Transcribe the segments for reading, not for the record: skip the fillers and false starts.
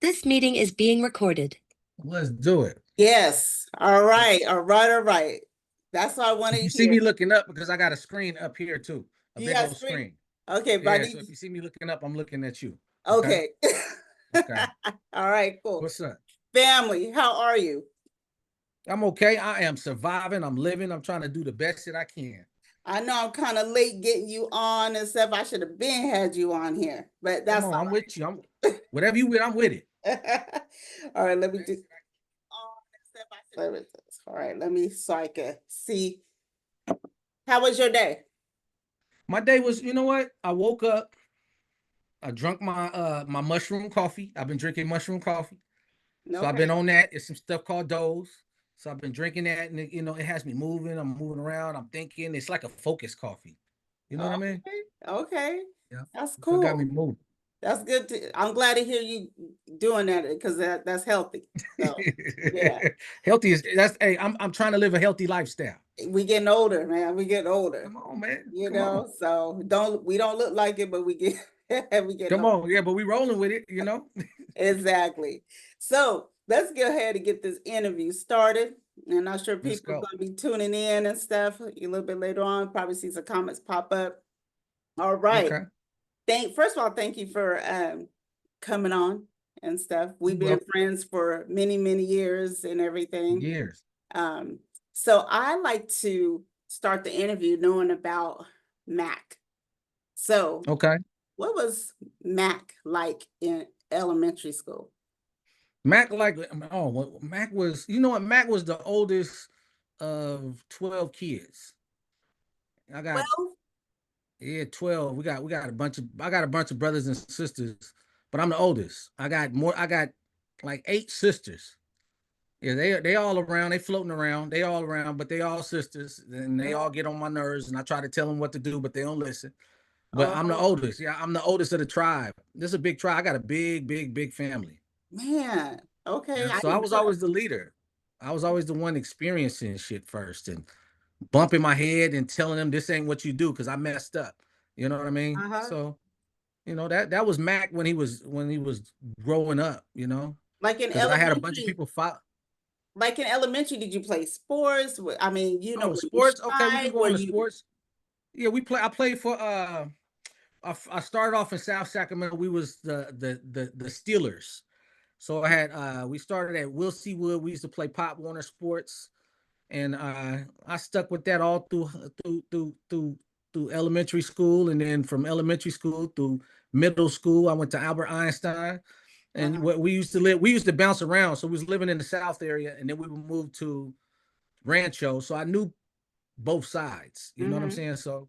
This meeting is being recorded. Let's do it. Yes. All right. All right. All right. That's what I want to You see hear. me looking up because I got a screen up here too, a You big got old screen? screen. Okay, but I Yeah, need so if you see me looking up, I'm looking at you. okay. Okay. All right, cool. What's up? Family, how are you? I'm okay. I am surviving. I'm living. I'm trying to do the best that I can. I know I'm kind of late getting you on and stuff. I should have been had you on here, but Come that's on, all I'm with you. Whatever you with, I'm with it. right. All right, let me do all right, let me so I can see. How was your day? My day was, you know what? I woke up, I drunk my mushroom coffee. I've been drinking mushroom coffee. So I've Okay. been on that. It's some stuff called Doze. So I've been drinking that, and it has me moving. I'm moving around. I'm thinking. It's like a focus coffee. You know what I mean? Okay. Yeah. That's So it got me cool. moving. That's good I'm glad to hear you doing that because that's healthy. So yeah. Healthy is that's hey, I'm trying to live a healthy lifestyle. We getting older, man. We getting older. Come on, man. You Come know, on. so we don't look like it, but we get we get Come older. on. Yeah, but we rolling with it, Exactly. So let's go ahead and get this interview started. And I'm sure Let's people are go. going to be tuning in and stuff a little bit later on. Probably see some comments pop up. All right. Okay. First of all, thank you for coming on and stuff. We've been friends for many, many years and everything. Years. So I like to start the interview knowing about Mack. So Okay. what was Mack like in elementary school? Mac Mac was, Mac was the oldest of 12 kids. I got 12? Yeah, 12. I got a bunch of brothers and sisters, but I'm the oldest. I got like 8 sisters. Yeah, they all around, they floating around, they all around, but they all sisters, and they all get on my nerves, and I try to tell them what to do, but they don't listen. But I'm the Oh, oldest. Yeah, I'm the oldest of the tribe. This is a big tribe. I got a big, big, big family. man. Okay. Yeah, I so I didn't was know always the leader. I was always the one experiencing shit first and bumping my head and telling them this ain't what you do because I messed up. You know what I mean? that. So, that was Mac when he was growing up, Like in because I had a bunch of elementary, people follow. like in elementary, did you play sports? I mean, Oh, were you sports. Okay, we shy? can go Were on to you sports. Yeah, I played for I started off in South Sacramento. We was the Steelers. So I had we started at Will C. Wood. We used to play Pop Warner Sports, and I stuck with that all through elementary school, and then from elementary school through middle school, I went to Albert Einstein, and uh-huh. what we used to bounce around. So we was living in the South area, and then we would move to Rancho. So I knew both sides. You know what I'm saying? So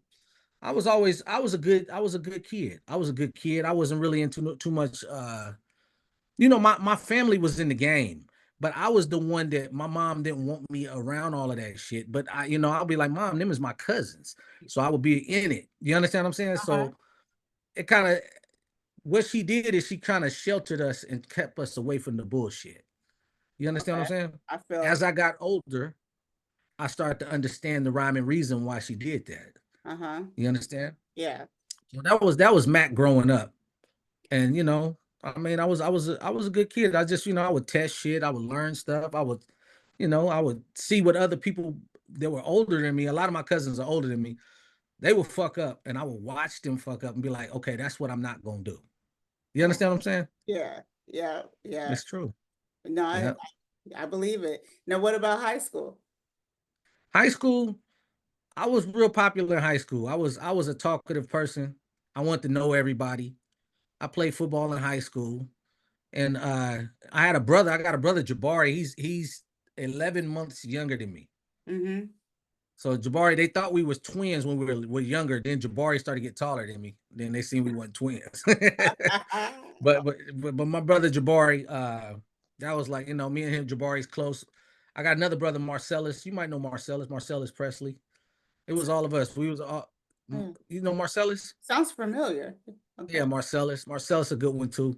I was a good kid. I was a good kid. I wasn't really into too much. My family was in the game, but I was the one that my mom didn't want me around all of that shit. But I'll be like, Mom, them is my cousins. So I would be in it. You understand what I'm saying? Uh-huh. So it kind of what she did is she kind of sheltered us and kept us away from the bullshit. You understand what Okay. I'm saying? I feel As I got older, I started to understand the rhyme and reason why she did that. uh-huh. You understand? Yeah. So that was Mac growing up. And I mean, I was a good kid. I just, I would test shit, I would learn stuff. I would see what other people that were older than me. A lot of my cousins are older than me. They would fuck up and I would watch them fuck up and be like, okay, that's what I'm not gonna do. You understand what I'm saying? Yeah. Yeah. Yeah. It's true. No, Yeah. I believe it. Now, what about high school? High school, I was real popular in high school. I was a talkative person. I wanted to know everybody. I played football in high school. And I had a brother. I got a brother, Jabari. He's 11 months younger than me. Mm-hmm. So Jabari, they thought we was twins when were younger. Then Jabari started to get taller than me. Then they seen we weren't twins. but my brother Jabari, that was like, me and him, Jabari's close. I got another brother, Marcellus. You might know Marcellus Presley. It was all of us. We was all, Marcellus? Sounds familiar. Okay. Yeah, Marcellus a good one too.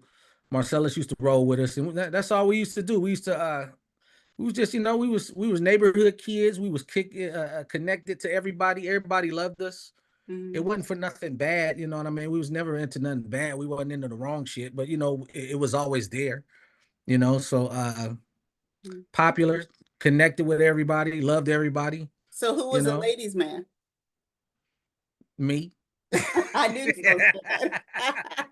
Marcellus used to roll with us, and that's all we used to do. We was just, we was neighborhood kids. We was connected to everybody. Everybody loved us. It Mm-hmm. wasn't for nothing bad, you know what I mean? We was never into nothing bad. We wasn't into the wrong shit, but it was always there. you know, so popular, connected with everybody, loved everybody, So who you was the know, ladies' man? me. I knew you was gonna say that.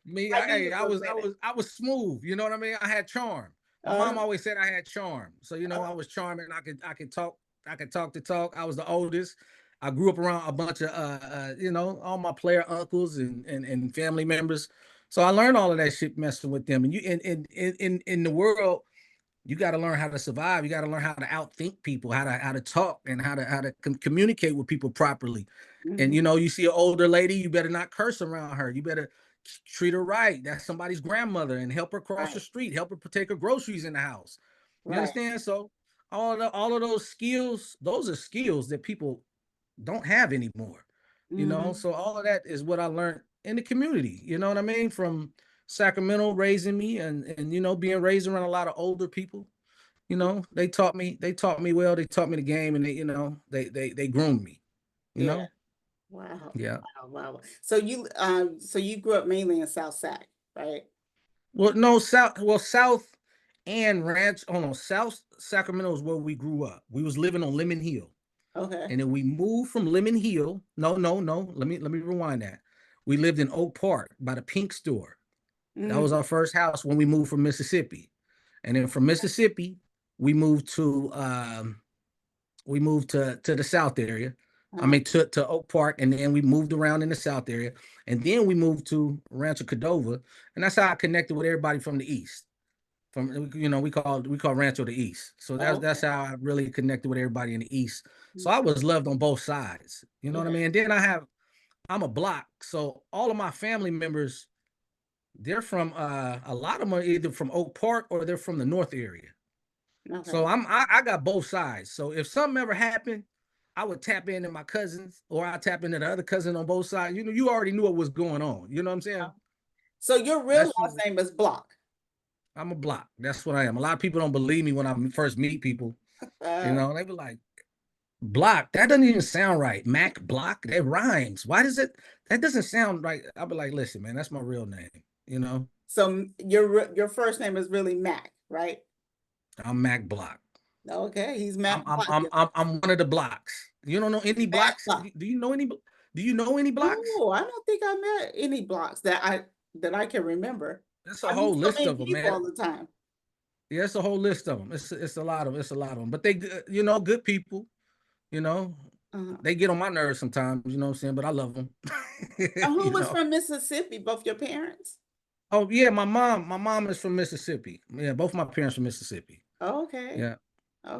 Me, I knew you hey, was I gonna was, say I that. was, I was smooth. You know what I mean? I had charm. My mom always said I had charm. So you know, I was charming. I could talk. I could talk the talk. I was the oldest. I grew up around a bunch of, you know, all my player uncles and family members. So I learned all of that shit messing with them. And you in the world, you got to learn how to survive. You got to learn how to outthink people, how to talk, and how to communicate with people properly. And you Mhm. know, you see an older lady, you better not curse around her. You better treat her right. That's somebody's grandmother, and help her cross the Right, street. Help her take her groceries in the house. You right. understand? So all of those skills, those are skills that people don't have anymore. You know, Mhm. so all of that is what I learned in the community. You know what I mean? From Sacramento raising me, and you know, being raised around a lot of older people. You know, they taught me well, they taught me the game, and they, you know, they groomed me, you Yeah. know? Wow. Yeah. Wow. Wow. So you grew up mainly in South Sac, right? Well, no, South and Ranch, oh no, South Sacramento is where we grew up. We was living on Lemon Hill. Okay. And then we moved from Lemon Hill. No. Let me rewind that. We lived in Oak Park by the Pink Store. That was Mm. our first house when we moved from Mississippi. And then from Mississippi, we moved to to the South area. I Uh, mean to Oak Park, and then we moved around in the South area, and then we moved to Rancho Cordova, and that's how I connected with everybody from the East. From, you know, we call Rancho the East, so okay. that's how I really connected with everybody in the East. So I was loved on both sides. You know what I Yeah. mean? And then I'm a block, so all of my family members, they're from a lot of them are either from Oak Park or they're from the North area. So Okay. I got both sides. So if something ever happened, I would tap into my cousins, or I tap into the other cousin on both sides. You know, you already knew what was going on. You know what I'm saying? So your real That's last name is Block. I'm a block. That's what I am. A lot of people don't believe me when I first meet people. You Uh, know, they be like, Block, that doesn't even sound right. Mack Block, that rhymes. Why does it? That doesn't sound right. I'll be like, listen, man, that's my real name. You know, so your first name is really Mac, right? I'm Mack Block. Okay, he's Mac Block. I'm one of the blocks. You don't know any Mac blocks? Block. Do you know any? Do you know any blocks? No, I don't think I met any blocks that I can remember. It's a I meet whole so list many of them, people man. all the time. Yeah, it's a whole list of them. It's a lot of them. But they, you know, good people. You know, Uh-huh. they get on my nerves sometimes. You know what I'm saying? But I love them. And who You was know. from Mississippi? Both your parents? Oh yeah, my mom is from Mississippi. Yeah, both my parents from Mississippi. Okay. Yeah,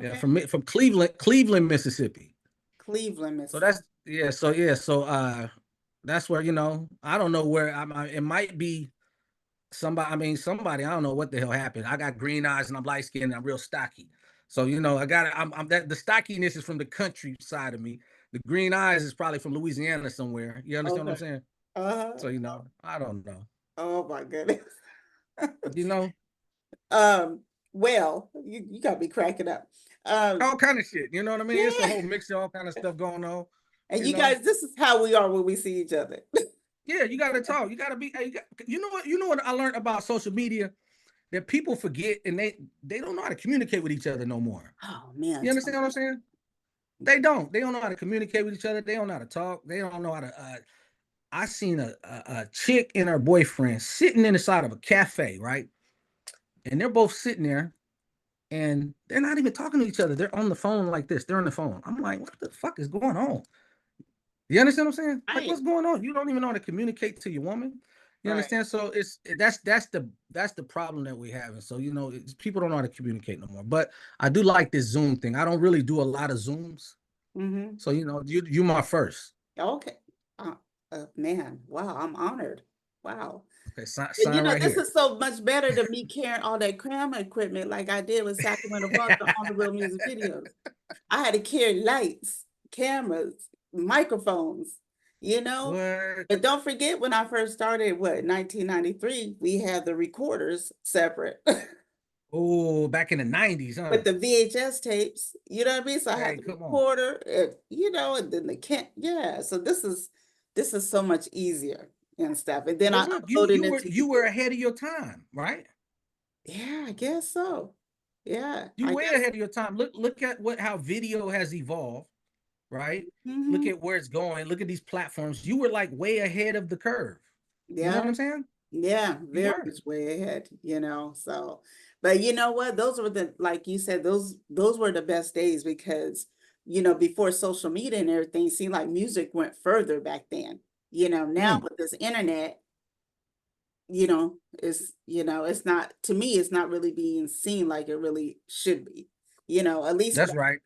yeah, Okay. from Cleveland, Mississippi. Cleveland, So Mississippi. that's so that's where, you know, I don't know where it might be somebody. I mean, somebody, I don't know what the hell happened. I got green eyes and I'm light skinned and I'm real stocky. So you know, I'm that the stockiness is from the country side of me. The green eyes is probably from Louisiana somewhere. You understand what I'm Okay. saying? Uh-huh. So you know, I don't know. Oh my goodness. You know, Um, well, you got me cracking up. Um, all kind of shit. You know what I mean? It's a yeah. whole mixture, all kind of stuff going on. And You you know, guys, this is how we are when we see each other. yeah, you got to talk. You got to be. You know what? You know what I learned about social media, that people forget, and they don't know how to communicate with each other no more. Oh man, You tell understand me what I'm about saying? They don't. They don't know how to communicate with each other. They don't know how to talk. They don't know how to. I seen a chick and her boyfriend sitting inside of a cafe, right? And they're both sitting there, and they're not even talking to each other. They're on the phone like this. They're on the phone. I'm like, what the fuck is going on? You understand what I'm saying? it. Like, Right, what's going on? You don't even know how to communicate to your woman. You right. understand? So that's the problem that we have. And so, you know, people don't know how to communicate no more. But I do like this Zoom thing. I don't really do a lot of Zooms. Mm-hmm. So, you know, you my first. Okay. Uh, man, wow, I'm honored. Wow. Okay, And sign right this here. is so much better than me carrying all that camera equipment like I did with Sacramento Bug on the real music videos. I had to carry lights, cameras, microphones, you know. What? But don't forget when I first started, 1993, we had the recorders separate Oh, back in the 90s, huh? with the VHS tapes, you know what I mean? So I had Hey, the come on. recorder, you know, and then the can yeah. So this is so much easier and stuff. And then Well, I look, uploaded it to you were YouTube. ahead of your time, right? Yeah, I guess so. Yeah, You I way guess. ahead of your time. Look at how video has evolved, right? Look Mhm. at where it's going. Look at these platforms. You were like way ahead of the curve. You know Yeah. what I'm saying? Yeah, You very were. much way ahead, so, but you know what? Those were like you said, those were the best days because, before social media and everything, seemed like music went further back then. Now Mm, with this internet, it's not, to me, it's not really being seen like it really should be. At least that's right.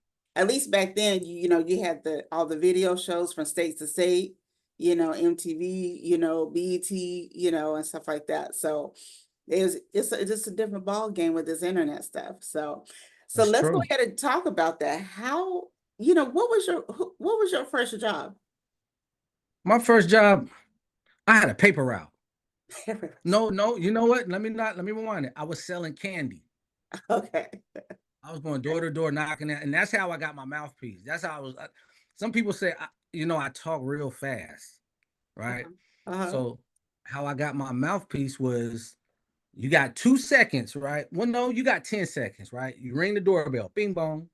back then, you had all the video shows from state to state, MTV, BET, and stuff like that. So it's just a different ball game with this internet stuff. So That's let's go true. ahead and talk about that. How, what was your first job? My first job, I had a paper route. No, you know what? Let me rewind it. I was selling candy. Okay. I was going door to door knocking it, and that's how I got my mouthpiece. That's how I was. Some people say, I talk real fast, right? Uh-huh. Uh-huh. So how I got my mouthpiece was you got 2 seconds, right? Well, no, you got 10 seconds, right? You ring the doorbell, bing bong.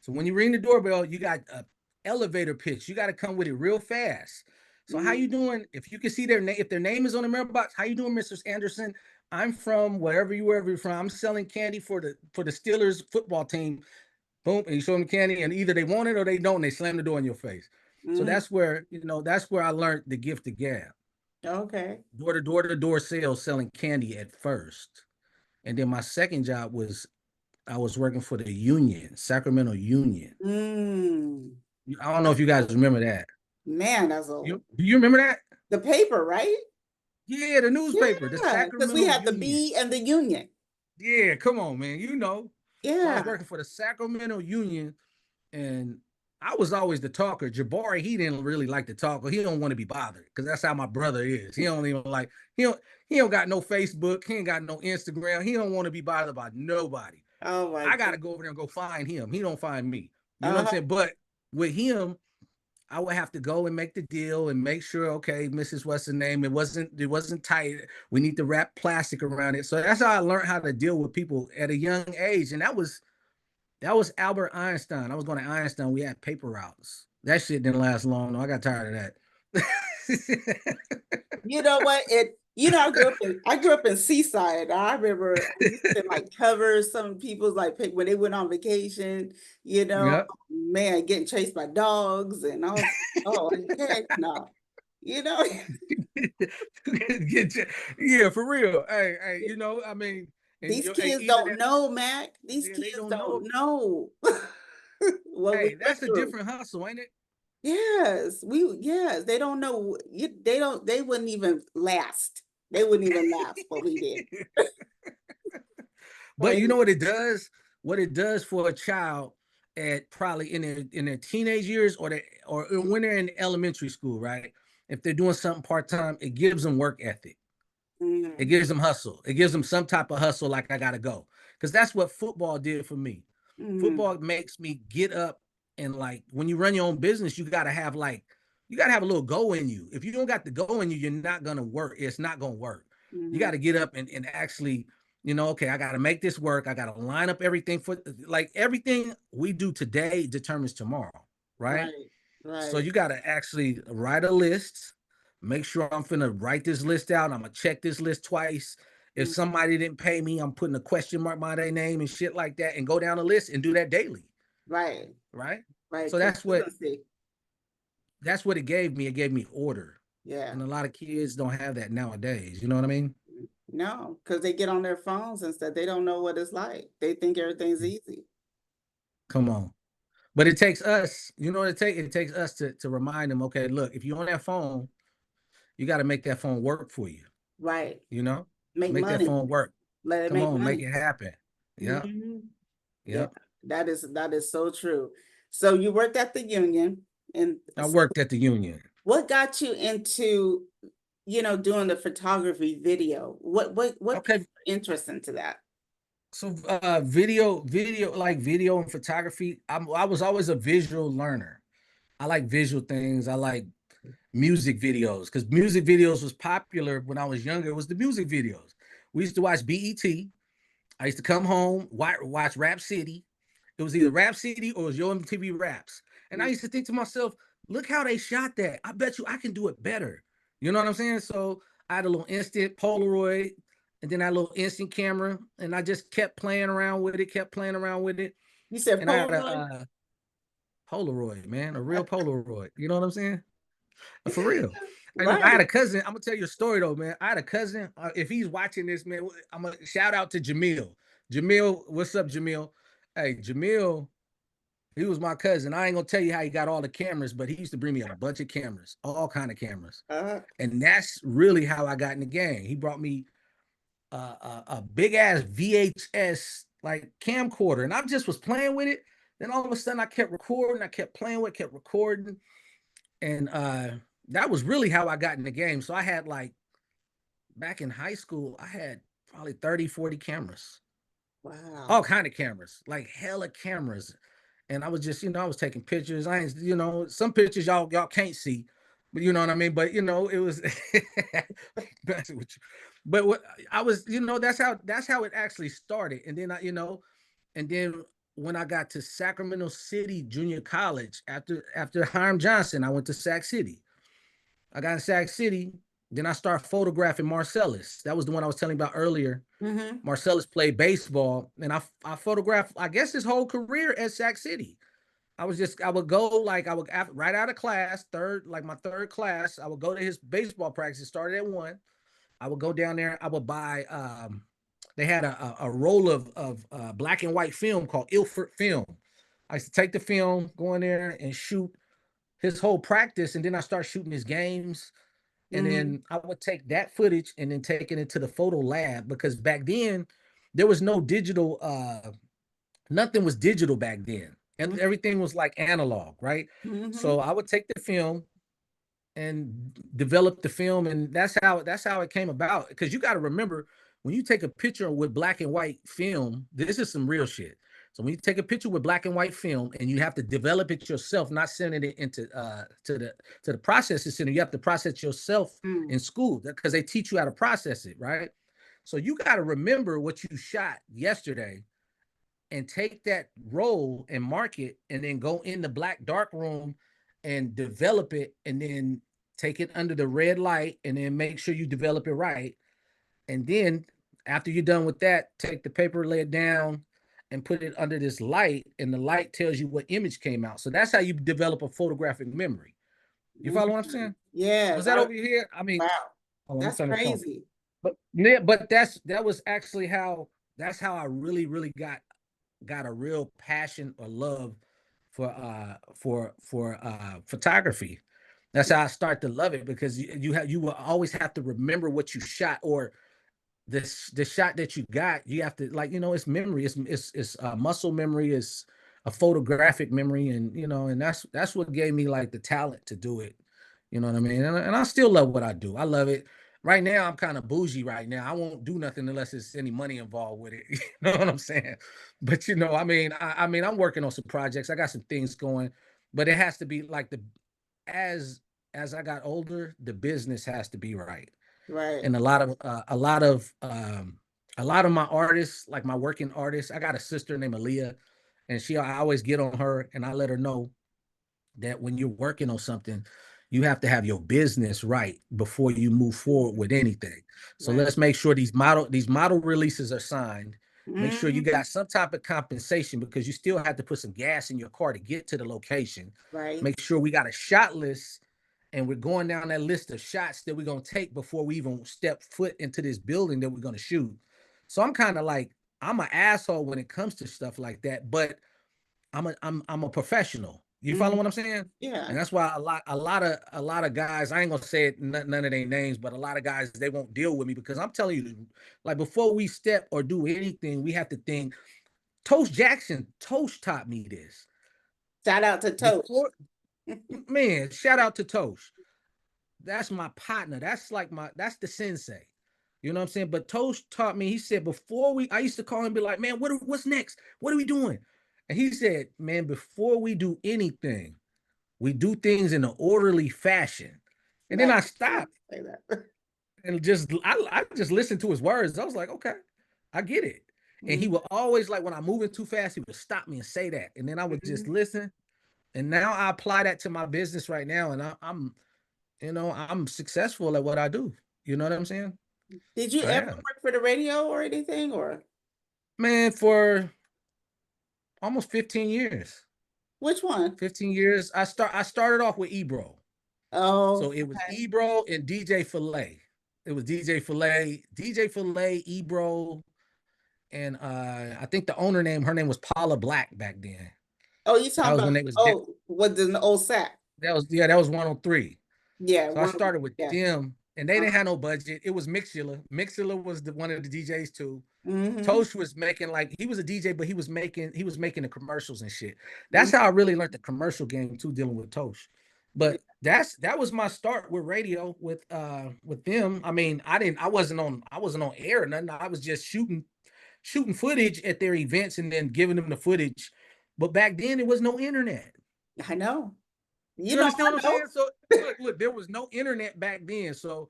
So when you ring the doorbell, you got a elevator pitch. You got to come with it real fast. So how you Mm, doing? If you can see their name, if their name is on the mailbox, how you doing, Mr. Anderson? I'm from wherever you're from. I'm selling candy for the Steelers football team. Boom, and you show them the candy, and either they want it or they don't. And they slam the door in your face. So mm, that's where I learned the gift of gab. okay. Door to door sales, selling candy at first, and then my second job was I was working for the union, Sacramento Union. Mm, I don't know that's if you guys old. remember that. Man, that's old. Do you remember that? The paper, right? Yeah, the newspaper, the Yeah, because we Sacramento had the Union. B and the Union. Yeah, come on, man. You know. So I was Yeah. working for the Sacramento Union, and I was always the talker. Jabari, he didn't really like to talk, or he don't want to be bothered, because that's how my brother is. He don't got no Facebook, he ain't got no Instagram, he don't want to be bothered by nobody. Oh my I gotta God. go over there and go find him. He don't find me. You know what I'm Uh-huh. saying? But with him, I would have to go and make the deal and make sure, okay, Mrs. What's the name? It wasn't tight. We need to wrap plastic around it. So that's how I learned how to deal with people at a young age. And that was Albert Einstein. I was going to Einstein. We had paper routes. That shit didn't last long. No, I got tired of that. You know what? I grew up in Seaside. I remember I used to like cover some people's like when they went on vacation, Yep. man, getting chased by dogs and all. Oh, heck no. You know, Yeah, for real. Hey, I mean, and these kids even don't that, know, Mac. These yeah, they kids don't don't know. know what we Hey, went that's a through. different hustle, ain't it? Yes, they don't know. They wouldn't even last. They wouldn't even last what we did. But you know Crazy. what it does? What it does for a child at probably in their teenage years, or when they're in elementary school, right? If they're doing something part-time, it gives them work ethic. It Mhm, gives them hustle. It gives them some type of hustle, like I gotta go. Because that's what football did for me. mhm, Football makes me get up, and like when you run your own business, you gotta have a little go in you. If you don't got the go in you, you're not gonna work. It's not gonna work. You mhm. got to get up and actually, okay, I gotta make this work. I gotta line up everything for, like, everything we do today determines tomorrow, right? Right, So right. you got to actually write a list, make sure I'm finna write this list out. I'm gonna check this list twice. If Mm, somebody didn't pay me, I'm putting a question mark by their name and shit like that, and go down the list and do that daily, right, right? right. So Consistency. that's what it gave me. It gave me order, Yeah. and a lot of kids don't have that nowadays. You know what I mean? No, because they get on their phones and stuff. They don't know what it's like. They think everything's easy. Come on. But it takes us, you know what it takes? It takes us to remind them, okay, look, if you're on that phone, you got to make that phone work for you, Right. you know? Make Make that money. phone work. Let it Come make on, make money. it happen. Yep. Hmm. Yeah, Yep. that is so true. So you worked at the union, and I so worked at the union. what got you into, doing the photography video? What piqued Okay. your interest into that? So video and photography. I was always a visual learner. I like visual things. I like music videos, because music videos was popular when I was younger. It was the music videos. We used to watch BET. I used to come home, watch Rap City. It was either Rap City or it was Yo MTV Raps. And I used to think to myself, look how they shot that. I bet you I can do it better. You know what I'm saying? So I had a little instant Polaroid and then I had a little instant camera. And I just kept playing around with it, kept playing around with it. You said And I had Polaroid? a Polaroid, man, a real Polaroid. You know what I'm saying? For real. And I had Right. a cousin. I'm gonna tell you a story though, man. I had a cousin. If he's watching this, man, I'm gonna shout out to Jamil. Jamil, what's up, Jamil? Hey, Jamil, he was my cousin. I ain't gonna tell you how he got all the cameras, but he used to bring me a bunch of cameras, all kind of cameras, Uh, and that's really how I got in the game. He brought me a big ass VHS like camcorder, and I just was playing with it. Then all of a sudden, I kept recording. I kept playing with, it, kept recording, and that was really how I got in the game. So I had like back in high school, I had probably 30, 40 cameras, all wow. kind of cameras, like hella cameras. And I was just, I was taking pictures. I ain't, some pictures y'all can't see, but you know what I mean. But it was messing with you. But what I was, that's how it actually started. And then and then when I got to Sacramento City Junior College after Hiram Johnson, I went to Sac City. I got in Sac City. Then I started photographing Marcellus. That was the one I was telling you about earlier. Mm-hmm. Marcellus played baseball, and I photographed, I guess, his whole career at Sac City. I would go like I would right out of class, my third class. I would go to his baseball practice. It started at 1. I would go down there. I would buy. They had a roll of black and white film called Ilford Film. I used to take the film, go in there and shoot his whole practice, and then I start shooting his games. And Mm-hmm. then I would take that footage and then take it into the photo lab because back then there was no digital, nothing was digital back then. And everything was like analog, right? Mm-hmm. So I would take the film and develop the film, and that's how it came about. Because you got to remember, when you take a picture with black and white film, this is some real shit. So when you take a picture with black and white film and you have to develop it yourself, not sending it into to the processing center, you have to process yourself Mm-hmm. in school because they teach you how to process it, right? So you got to remember what you shot yesterday and take that roll and mark it and then go in the black dark room and develop it and then take it under the red light and then make sure you develop it right. And then after you're done with that, take the paper, lay it down and put it under this light, and the light tells you what image came out. So that's how you develop a photographic memory. You follow what I'm Mm-hmm. saying? Was Yes. that over here? I mean, Wow. oh, let me That's turn this phone. crazy. But yeah, but that was actually how I really, really got a real passion or love for photography. That's how I start to love it because you will always have to remember what you shot or the shot that you got. You have to it's memory. It's muscle memory. It's a photographic memory, and and that's what gave me like the talent to do it. You know what I mean? And I still love what I do. I love it. Right now, I'm kind of bougie right now. I won't do nothing unless there's any money involved with it. You know what I'm saying? But I mean, I'm working on some projects. I got some things going, but it has to be like as as I got older, the business has to be right. Right. And a lot of my artists, like my working artists, I got a sister named Alita, and I always get on her and I let her know that when you're working on something, you have to have your business right before you move forward with anything. So Right. let's make sure these model releases are signed. Make sure you Mm-hmm. got some type of compensation because you still have to put some gas in your car to get to the location. Right. Make sure we got a shot list and we're going down that list of shots that we're going to take before we even step foot into this building that we're going to shoot. So I'm kind of like I'm an asshole when it comes to stuff like that, but I'm a professional. You follow Mm-hmm. what I'm saying? Yeah. And that's why a lot of guys, I ain't gonna say it none of their names, but a lot of guys they won't deal with me because I'm telling you, like before we step or do anything, we have to think. Toast taught me this. Shout out to Toast. Before man, shout out to Toast. That's my partner. That's the sensei. You know what I'm saying? But Toast taught me, he said, I used to call him and be like, man, what's next? What are we doing? And he said, man, before we do anything, we do things in an orderly fashion. And then Mac I used stopped to say that. and I just listened to his words. I was like, okay, I get it. And he would always, like, when I'm moving too fast, he would stop me and say that. And then I would just listen. And now I apply that to my business right now. And I'm successful at what I do. You know what I'm saying? Did you I ever am. work for the radio or anything, or Man, for almost 15 years. which one? 15 years. I started off with Ebro. So Oh, it was okay. Ebro and DJ Filet. It was DJ Filet, Ebro, and I think the owner name, her name was Paula Black back then. Oh, you That talking was about, when they was oh, what the old sack? that was 103. Yeah, So I one, started with yeah. them, and they didn't have no budget. It was Mixula. Mixula was one of the DJs too. Mm-hmm. Tosh was making, like, he was a DJ, but he was making the commercials and shit. That's how I really learned the commercial game too, dealing with Tosh. But that was my start with radio with them. I mean, I wasn't on air or nothing. I was just shooting footage at their events and then giving them the footage. But back then there was no internet. I know. You You know, understand I what I'm know. saying? So look, there was no internet back then. So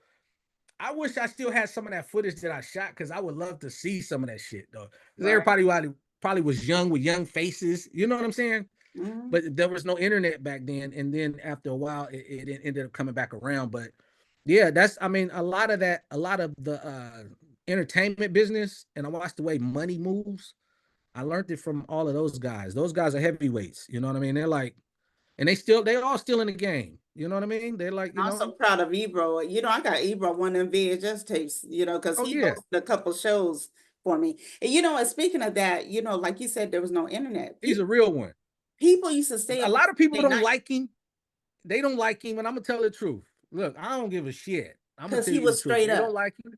I wish I still had some of that footage that I shot, because I would love to see some of that shit though. Because Right. everybody probably was young with young faces. You know what I'm saying? Mm-hmm. But there was no internet back then. And then after a while, it ended up coming back around. But yeah, I mean, a lot of the entertainment business, and I watched the way money moves. I learned it from all of those guys. Those guys are heavyweights. You know what I mean? They're like, and they all still in the game. You know what I mean? They're like, I'm so proud of Ebro. You know, I got Ebro one of them VHS tapes, you know, because oh he yeah, hosted a couple shows for me. And you know, and speaking of that, you know, like you said, there was no internet. he's a real one. People used to stay A up lot of people late don't night like him. They don't like him, and I'm gonna tell the truth. Look, I don't give a shit. I'm gonna because tell he you the was truth. straight They don't up. like him.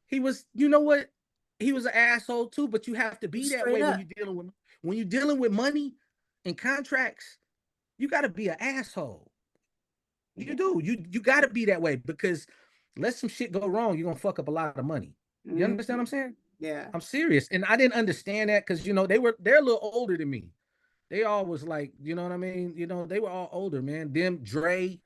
He was, you know what? He was an asshole too. But you have to He be was that straight way up. when you're dealing with money and contracts. You got to be an asshole. You Yeah. do. You got to be that way, because let some shit go wrong, you're gonna fuck up a lot of money. You Mhm. understand what I'm saying? Yeah. I'm serious, and I didn't understand that, because they're a little older than me. They all was like, you know what I mean? They were all older, man. Them, Dre,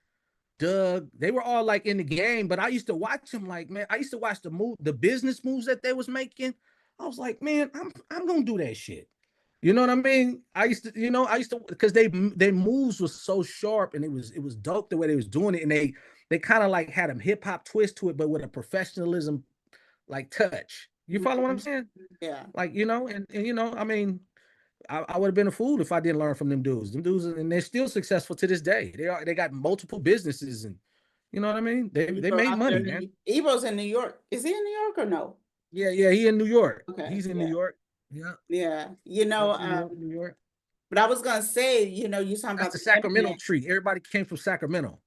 Doug, they were all like in the game, but I used to watch them, like, man, I used to watch the business moves that they was making. I was like, man, I'm gonna do that shit. You know what I mean? I used to because their moves was so sharp, and it was dope the way they was doing it, and they kind of like had a hip hop twist to it, but with a professionalism like touch. You follow what I'm Mhm. saying? Yeah. Like, I mean, I would have been a fool if I didn't learn from them dudes. Them dudes, and they're still successful to this day. They got multiple businesses, and you know what I mean. They Ebro made out there money, in man. Ebro's in New York. Is he in New York or no? Yeah, yeah. He in New York. Okay. He's in New Yeah. York. Yeah, Yeah. You yep, know, New York, New York. but I was gonna say, you know, you talking That's about the the Sacramento internet. tree. Everybody came from Sacramento.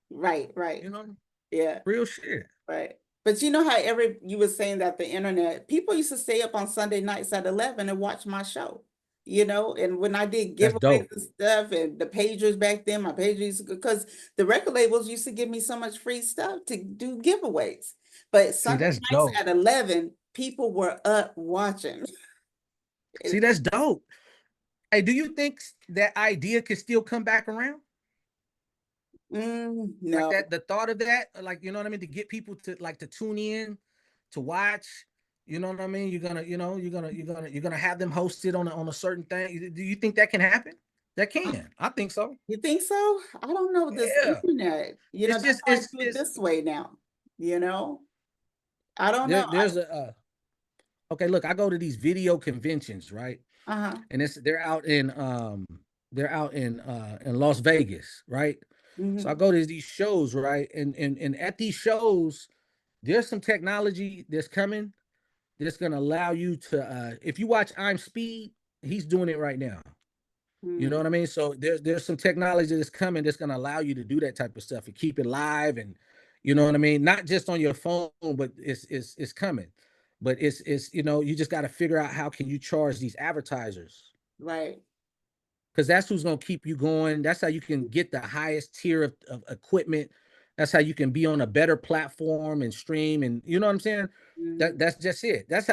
Right, right. You know, Yeah. real shit. Right. But you know how you were saying that the internet, people used to stay up on Sunday nights at 11 and watch my show, you know, and when I did That's giveaways dope. and stuff and the pagers back then, my pagers, because the record labels used to give me so much free stuff to do giveaways. But See, Sunday that's nights dope. at 11, people were up watching. See, that's dope. Hey, do you think that idea can still come back around? Like No, that, the thought of that, like, you know what I mean, to get people to tune in, to watch. You know what I mean? You're gonna have them hosted on a certain thing. Do you think that can happen? That can. I think so. you think so? I don't know this Yeah. internet. You know, It's that's just why I do it it's this way now. You know, I don't know. there's a okay, look, I go to these video conventions, right? Uh-huh. And they're out in Las Vegas, right? So I Hmm. go to these shows, right? And at these shows, there's some technology that's coming that's gonna allow you to if you watch I'm Speed, he's doing it right now. You know what I mean? So there's some technology that's coming that's gonna allow you to do that type of stuff and keep it live, and you know what I mean? Not just on your phone, but it's coming. But it's you just got to figure out how can you charge these advertisers, Right. because that's who's gonna keep you going. That's how you can get the highest tier of equipment. That's how you can be on a better platform and stream, and you know what I'm saying? Mhm. That's just it. That's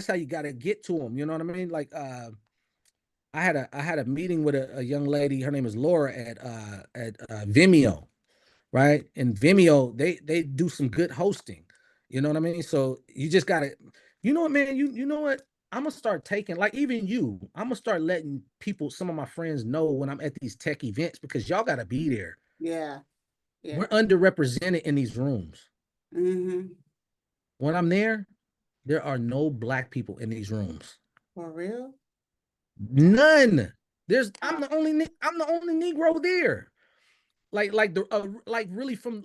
how you got to get to them. You know what I mean? Like I had a meeting with a young lady. Her name is Laura at Vimeo, right? And Vimeo, they do some good hosting. You know what I mean? So you just gotta, you know what, man? You know what? I'm gonna start taking, like, even you, I'm gonna start letting people, some of my friends, know when I'm at these tech events, because y'all got to be there. Yeah. Yeah. We're underrepresented in these rooms. Mm-hmm. When I'm there are no black people in these rooms. For real? None. There's Wow. I'm the only Negro there. Like really from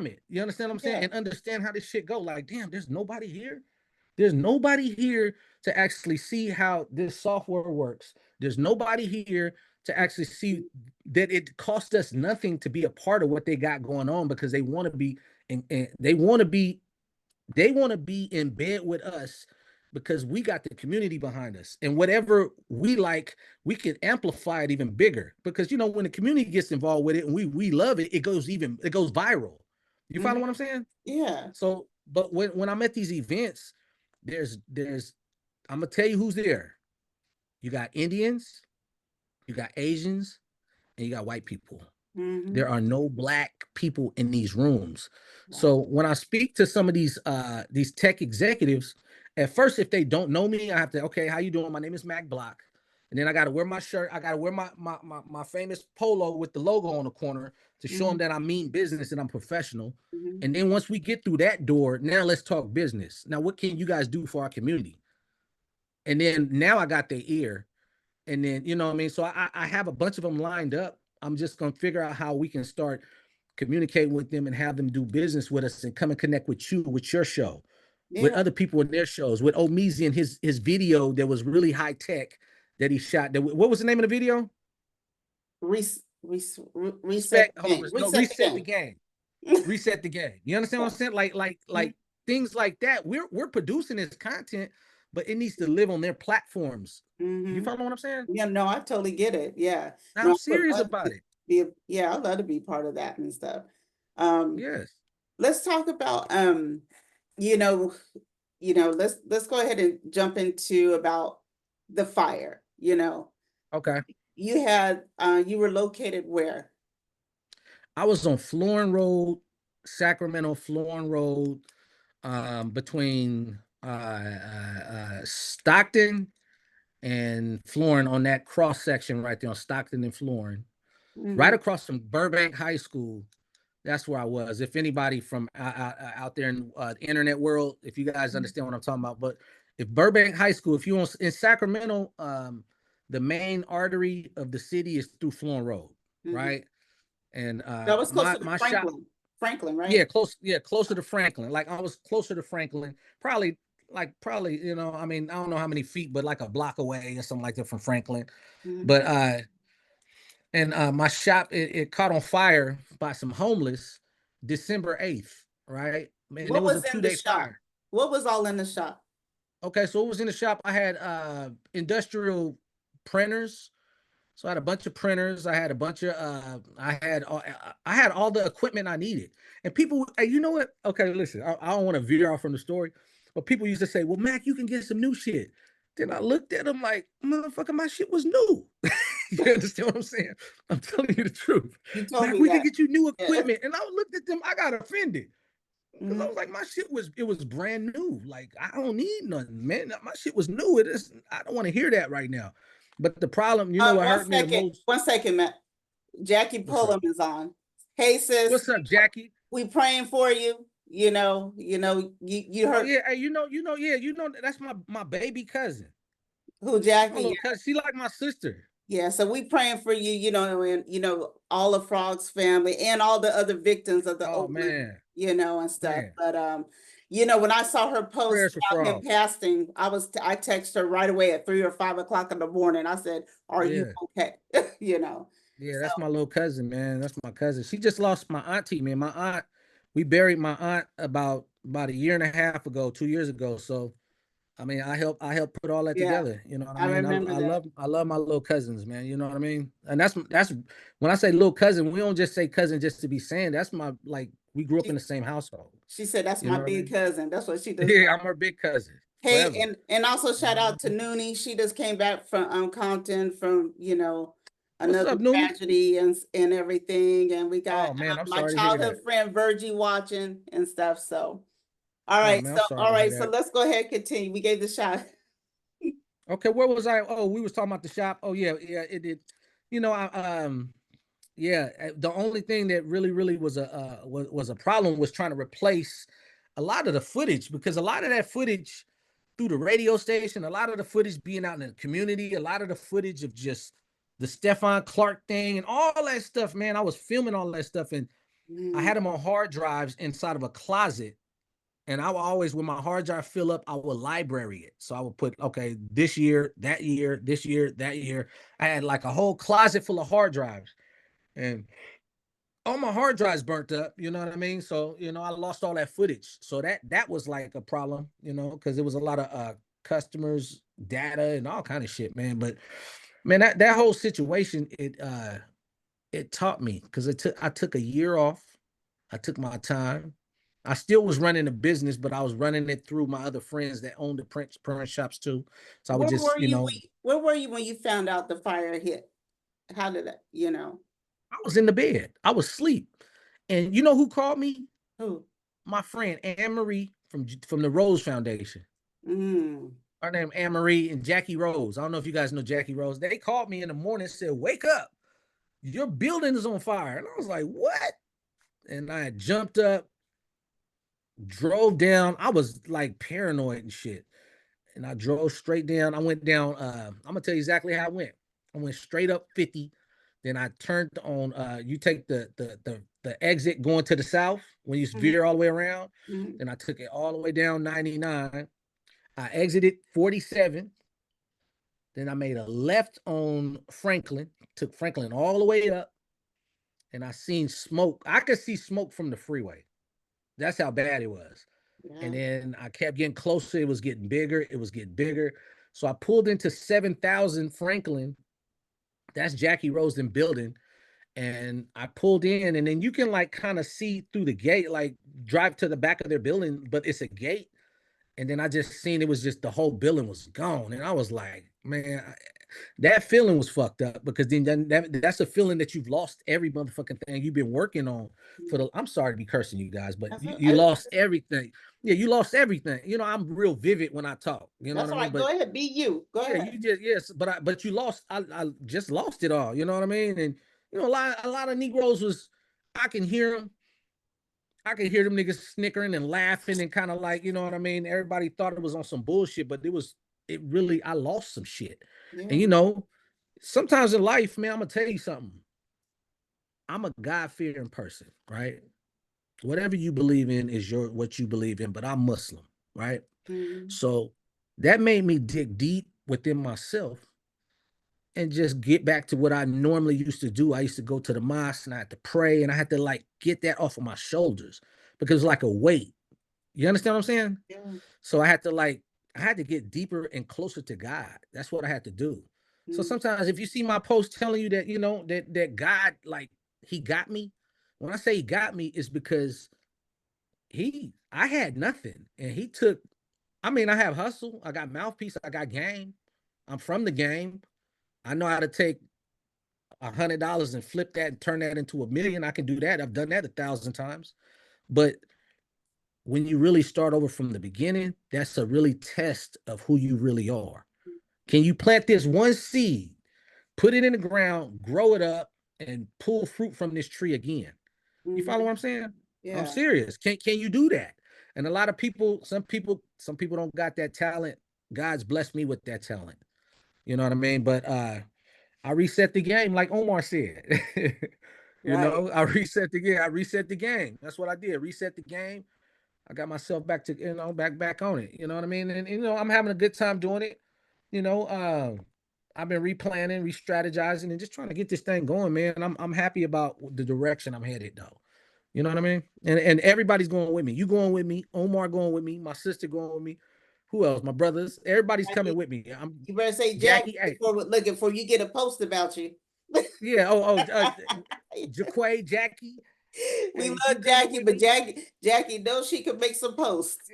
it. You understand what I'm saying? Yeah. And understand how this shit go. Like, damn, there's nobody here. There's nobody here to actually see how this software works. There's nobody here to actually see that it costs us nothing to be a part of what they got going on, because they want to be, and they want to be in bed with us, because we got the community behind us, and whatever we like, we can amplify it even bigger, because when the community gets involved with it and we love it, it goes viral. You follow what I'm saying? Yeah. So, but when I'm at these events, there's I'm gonna tell you who's there. You got Indians, you got Asians, and you got white people. Mm-hmm. There are no black people in these rooms. Wow. So when I speak to some of these tech executives, at first, if they don't know me, I have to, okay, how you doing? My name is Mack Block. And then I got to wear my shirt. I got to wear my famous polo with the logo on the corner to show them that I mean business and I'm professional. Mm-hmm. And then once we get through that door, now let's talk business. Now, what can you guys do for our community? And then now I got their ear. And then, you know what I mean? So I have a bunch of them lined up. I'm just going to figure out how we can start communicating with them and have them do business with us and come and connect with you, with your show, with Yeah. other people in their shows, with Omeezy and his video that was really high tech that he shot. What was the name of the video? Reset Respect. the Hold on. game. No, reset the game. Reset the game. You understand what I'm saying? Like things like that. We're producing this content, but it needs to live on their platforms. You follow what I'm saying? Yeah, no, I totally get it. Yeah. I'm No, I would serious love about it. yeah, I'd love to be part of that and stuff. Yes. Let's talk about you know, let's go ahead and jump into about the fire. Okay. You were located where? I was on Florin Road, Sacramento Florin Road, between Stockton and Florin, on that cross section right there on Stockton and Florin, right across from Burbank High School. That's where I was. If anybody from out there in the internet world, if you guys understand what I'm talking about, but if Burbank High School, if you want in Sacramento, the main artery of the city is through Florin Road, right? And That was close to my shop, Franklin, right? closer to Franklin. Like I was closer to Franklin, probably, I mean, I don't know how many feet, but like a block away or something like that from Franklin. But my shop, it caught on fire by some homeless December 8th, right? And What it was a was in the 2-day shop? fire. What was all in the shop? Okay, so it was in the shop. I had industrial printers. So I had a bunch of printers. I had a bunch of I had all the equipment I needed. And people, you know what? Okay, listen, I don't want to veer off from the story, but people used to say, "Well, Mac, you can get some new shit." Then I looked at them like, "Motherfucker, my shit was new." You understand what I'm saying? I'm telling you the truth. You told Mac, me we that. can get you new equipment. And I looked at them, I got offended. Because I Mhm. was like, my shit was brand new. Like, I don't need nothing, man. My shit was new. I don't want to hear that right now. But the problem, what hurt me the most? 1 second, Matt. Jackie What's up? Pullum is on. Hey, sis, What's up, Jackie? we praying for you. You Oh heard yeah, hey, that's my baby cousin. who My Jackie? little cousin. She like my sister. Yeah, so we praying for you, and all the Frogs family and all the other victims of the Oh Oakland, man, and stuff. man. But when I saw her post Prayers for about him frogs. passing, I texted her right away at 3 or 5 o'clock in the morning. I said, "Are you Yeah. okay?" Yeah, So that's my little cousin, man. That's my cousin. She just lost my auntie, man. My aunt, we buried my aunt about a year and a half ago, 2 years ago. So I mean, I help put all that yeah, together. You know what I I mean? remember that. I love my little cousins, man. You know what I mean? And that's when I say little cousin, we don't just say cousin just to be saying. That's my, like, we grew up in She, the same household. she said that's You my know what I big mean? cousin. That's what she does. Yeah, I'm her big cousin Hey, forever. and also You know shout what I out to mean? Noonie. She just came back from Compton from What's another up, Noonie? tragedy and everything. And we got Oh man, I'm my sorry to hear childhood that. friend Virgie watching and stuff. So Oh man, I'm sorry all to hear right, so that. let's go ahead and continue. We gave the shot. Okay, where was I? Oh, we was talking about the shop. Oh yeah, yeah, it did. You know, yeah, the only thing that really was was a problem was trying to replace a lot of the footage, because a lot of that footage through the radio station, a lot of the footage being out in the community, a lot of the footage of just the Stefan Clark thing and all that stuff, man. I was filming all that stuff, and I Mm. had them on hard drives inside of a closet. And I would always, when my hard drive fill up, I would library it. So I would put, okay, this year, that year, this year, that year. I had like a whole closet full of hard drives, and all my hard drives burnt up. You know what I mean? So I lost all that footage. So that was like a problem. Because there was a lot of customers, data, and all kind of shit, man. But man, that whole situation, it taught me, because I took a year off. I took my time. I still was running a business, but I was running it through my other friends that owned the print shops too. So I would Where just, were you where were you when you found out the fire hit? How did that, I was in the bed. I was asleep. And you know who called me? who? My friend Anne Marie from the Rose Foundation. Mm. Her name Anne Marie and Jackie Rose. I don't know if you guys know Jackie Rose. They called me in the morning and said, "Wake up. Your building is on fire." And I was like, "What?" And I jumped up, drove down. I was like paranoid and shit. And I drove straight down. I went down. I'm gonna tell you exactly how I went. I went straight up 50. Then I turned on. You take the exit going to the south when you Mhm. veer all the way around. Mhm. Then I took it all the way down 99. I exited 47. Then I made a left on Franklin. Took Franklin all the way up, and I seen smoke. I could see smoke from the freeway. That's how bad it was. And Yeah. then I kept getting closer. It was getting bigger. It was getting bigger. So I pulled into 7,000 Franklin. That's Jackie Rosen building. And I pulled in, and then you can like kind of see through the gate, like drive to the back of their building, but it's a gate. And then I just seen it was just the whole building was gone. And I was like, man, that feeling was fucked up, because then that's a feeling that you've lost every motherfucking thing you've been working on for the. I'm sorry to be cursing you guys, but you lost everything. Yeah, you lost everything. I'm real vivid when I talk. You know That's what I all mean? right. Go But ahead, be you. Go yeah, ahead. you just yes, but you lost. I just lost it all. You know what I mean? And a lot of Negroes was. I can hear them. I could hear them niggas snickering and laughing and kind of like, you know what I mean? Everybody thought it was on some bullshit, but it really, I lost some shit. And Yeah. sometimes in life, man, I'm gonna tell you something. I'm a God-fearing person, right? Whatever you believe in is what you believe in, but I'm Muslim, right? Mhm. So that made me dig deep within myself and just get back to what I normally used to do. I used to go to the mosque and I had to pray, and I had to like get that off of my shoulders, because it's like a weight. You understand what I'm saying? Yeah. So I had to get deeper and closer to God. That's what I had to do. So Mhm. sometimes if you see my post telling you that, that God, like, he got me, when I say he got me, it's because I had nothing. And I mean, I have hustle, I got mouthpiece, I got game. I'm from the game. I know how to take $100 and flip that and turn that into 1 million. I can do that. I've done that 1,000 times. But when you really start over from the beginning, that's a really test of who you really are. Can you plant this one seed, put it in the ground, grow it up, and pull fruit from this tree again? You follow Mhm. what I'm saying? I'm Yeah. serious. Can you do that? And a lot of people, some people don't got that talent. God's blessed me with that talent. You know what I mean? But I reset the game, like Omar said. Right. I reset the game. I reset the game. That's what I did. Reset the game. I got myself back to back on it. You know what I mean? And I'm having a good time doing it. You know, I've been replanning, re-strategizing, and just trying to get this thing going, man. I'm happy about the direction I'm headed, though. You know what I mean? And everybody's going with me. You going with me? Omar going with me? My sister going with me? Who else? My brothers. Everybody's coming Jackie, with me. I'm you better say Jackie Jackie. Hey, before you get a post about you. yeah. Jaquay, Jackie. We Hey, you love coming Jackie, with but me? Jackie knows she can make some posts.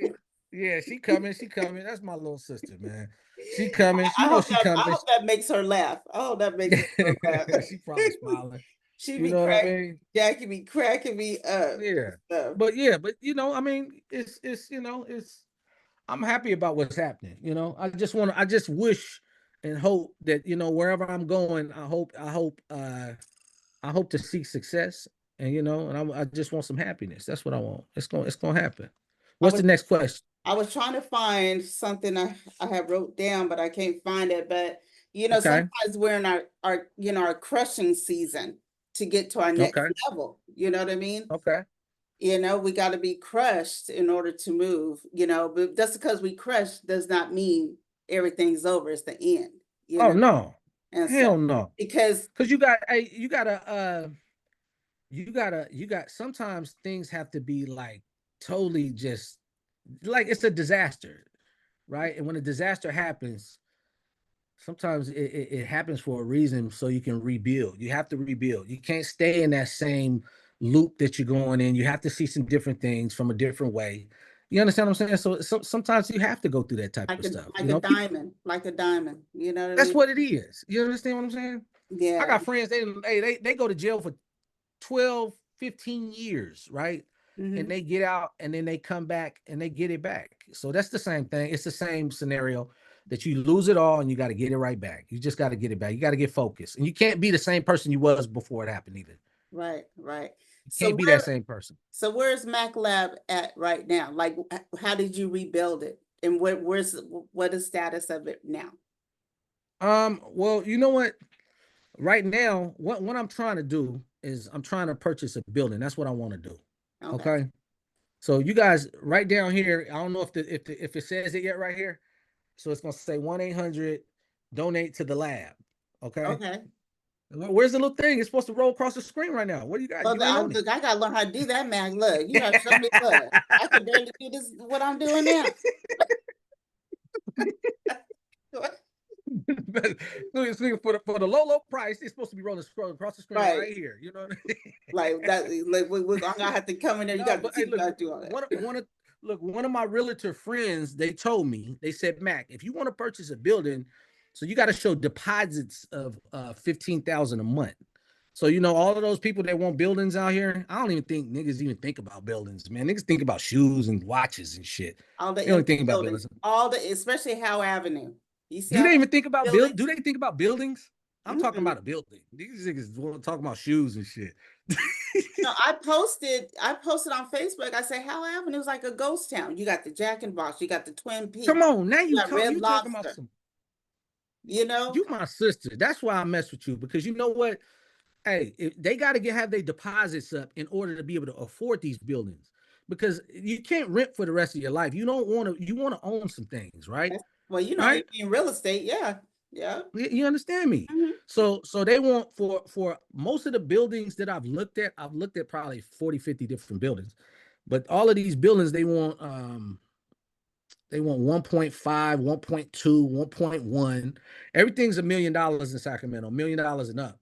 Yeah, she coming. She coming. That's my little sister, man. She coming. She I know hope she that I coming. hope that makes her laugh. I hope that makes her so laugh. She probably smiling. She You be know what I crack mean? Jackie be cracking me up. Yeah. So, But I mean, it's I'm happy about what's happening. You know, I just wish and hope that, you know, wherever I'm going, I hope to see success, and you know, and I just want some happiness. That's what I want. It's gonna happen. I What's was the next question? I was trying to find something I have wrote down, but I can't find it. But Okay. sometimes we're in our our crushing season to get to our next Okay. level. You know what I mean? Okay. We got to be crushed in order to move. But just because we crush does not mean everything's over. It's the end. Oh no. And so Hell no. because Because you got sometimes things have to be like totally just like it's a disaster, right? And when a disaster happens, sometimes it happens for a reason, so you can rebuild. You have to rebuild. You can't stay in that same loop that you're going in. You have to see some different things from a different way. You understand what I'm saying? So sometimes you have to go through that type of stuff. You like a know, people, diamond, like a diamond. You know what I that's mean? what it is. You understand what I'm saying? I Yeah. got friends, they go to jail for 12, 15 years, right? And Hmm. they get out and then they come back and they get it back. So that's the same thing. It's the same scenario that you lose it all and you got to get it right back. You just got to get it back. You got to get focused. And you can't be the same person you was before it happened either. Right, right. You So can't be that same person. where's Mac Lab at right now? Like, how did you rebuild it, and what is status of it now? Well, you know what? Right now, what I'm trying to do is I'm trying to purchase a building. That's what I want to do. Okay, Okay. So you guys right down here, I don't know if it says it yet right here. So it's gonna say 1-800 donate to the lab. Okay. okay. Where's the little thing? It's supposed to roll across the screen right now. What do you got? Well, You ain't on it. look, I gotta learn how to do that, Mac. Look, you gotta show me. Look, I can barely do this. What I'm doing now. For the low price, it's supposed to be scrolling across the screen Right, right here. You know what I mean? like that. Like I'm gonna have to come in there. You No, got to but hey, teach me look, how to do all that. one of my realtor friends, they told me, they said, Mac, if you want to purchase a building, so you got to show deposits of 15,000 a month. So you know, all of those people that want buildings out here, I don't even think niggas even think about buildings, man. Niggas think about shoes and watches and shit. All the They only empty think about buildings, buildings. especially Howe Avenue. You see Do all they the even think about buildings? do they think about buildings? I'm talking Mm-mm. about a building. These niggas want to talk about shoes and shit. No, I posted on Facebook. I say Howe Avenue is like a ghost town. You got the Jack and Box, you got the Twin Come Peaks, on, now you got Red you talking about Lobster. some You know, you my sister. That's why I mess with you, because you know what? Hey, they got to have their deposits up in order to be able to afford these buildings, because you can't rent for the rest of your life. You don't want to. You want to own some things, right? well, Right? in real estate, yeah, yeah. You understand me? Mhm. So they want for most of the buildings that I've looked at probably 40, 50 different buildings, but all of these buildings they want 1.5, 1.2, 1.1. Everything's $1 million in Sacramento, $1 million and up.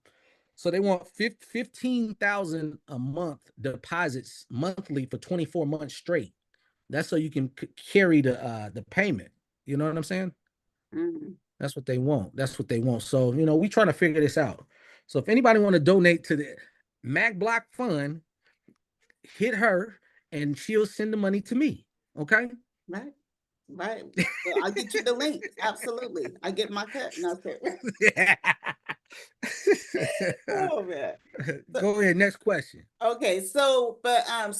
So they want 15,000 a month deposits monthly for 24 months straight. That's so you can carry the payment. You know what I'm saying? Mhm. That's what they want. That's what they want. So, you know, we trying to figure this out. So if anybody want to donate to the Mack Block Fund, hit her and she'll send the money to me. Okay. Right, right. Well, I'll get you the link. Absolutely, I get my cut. No, sir. Oh man. So, Go ahead. Next question. okay, so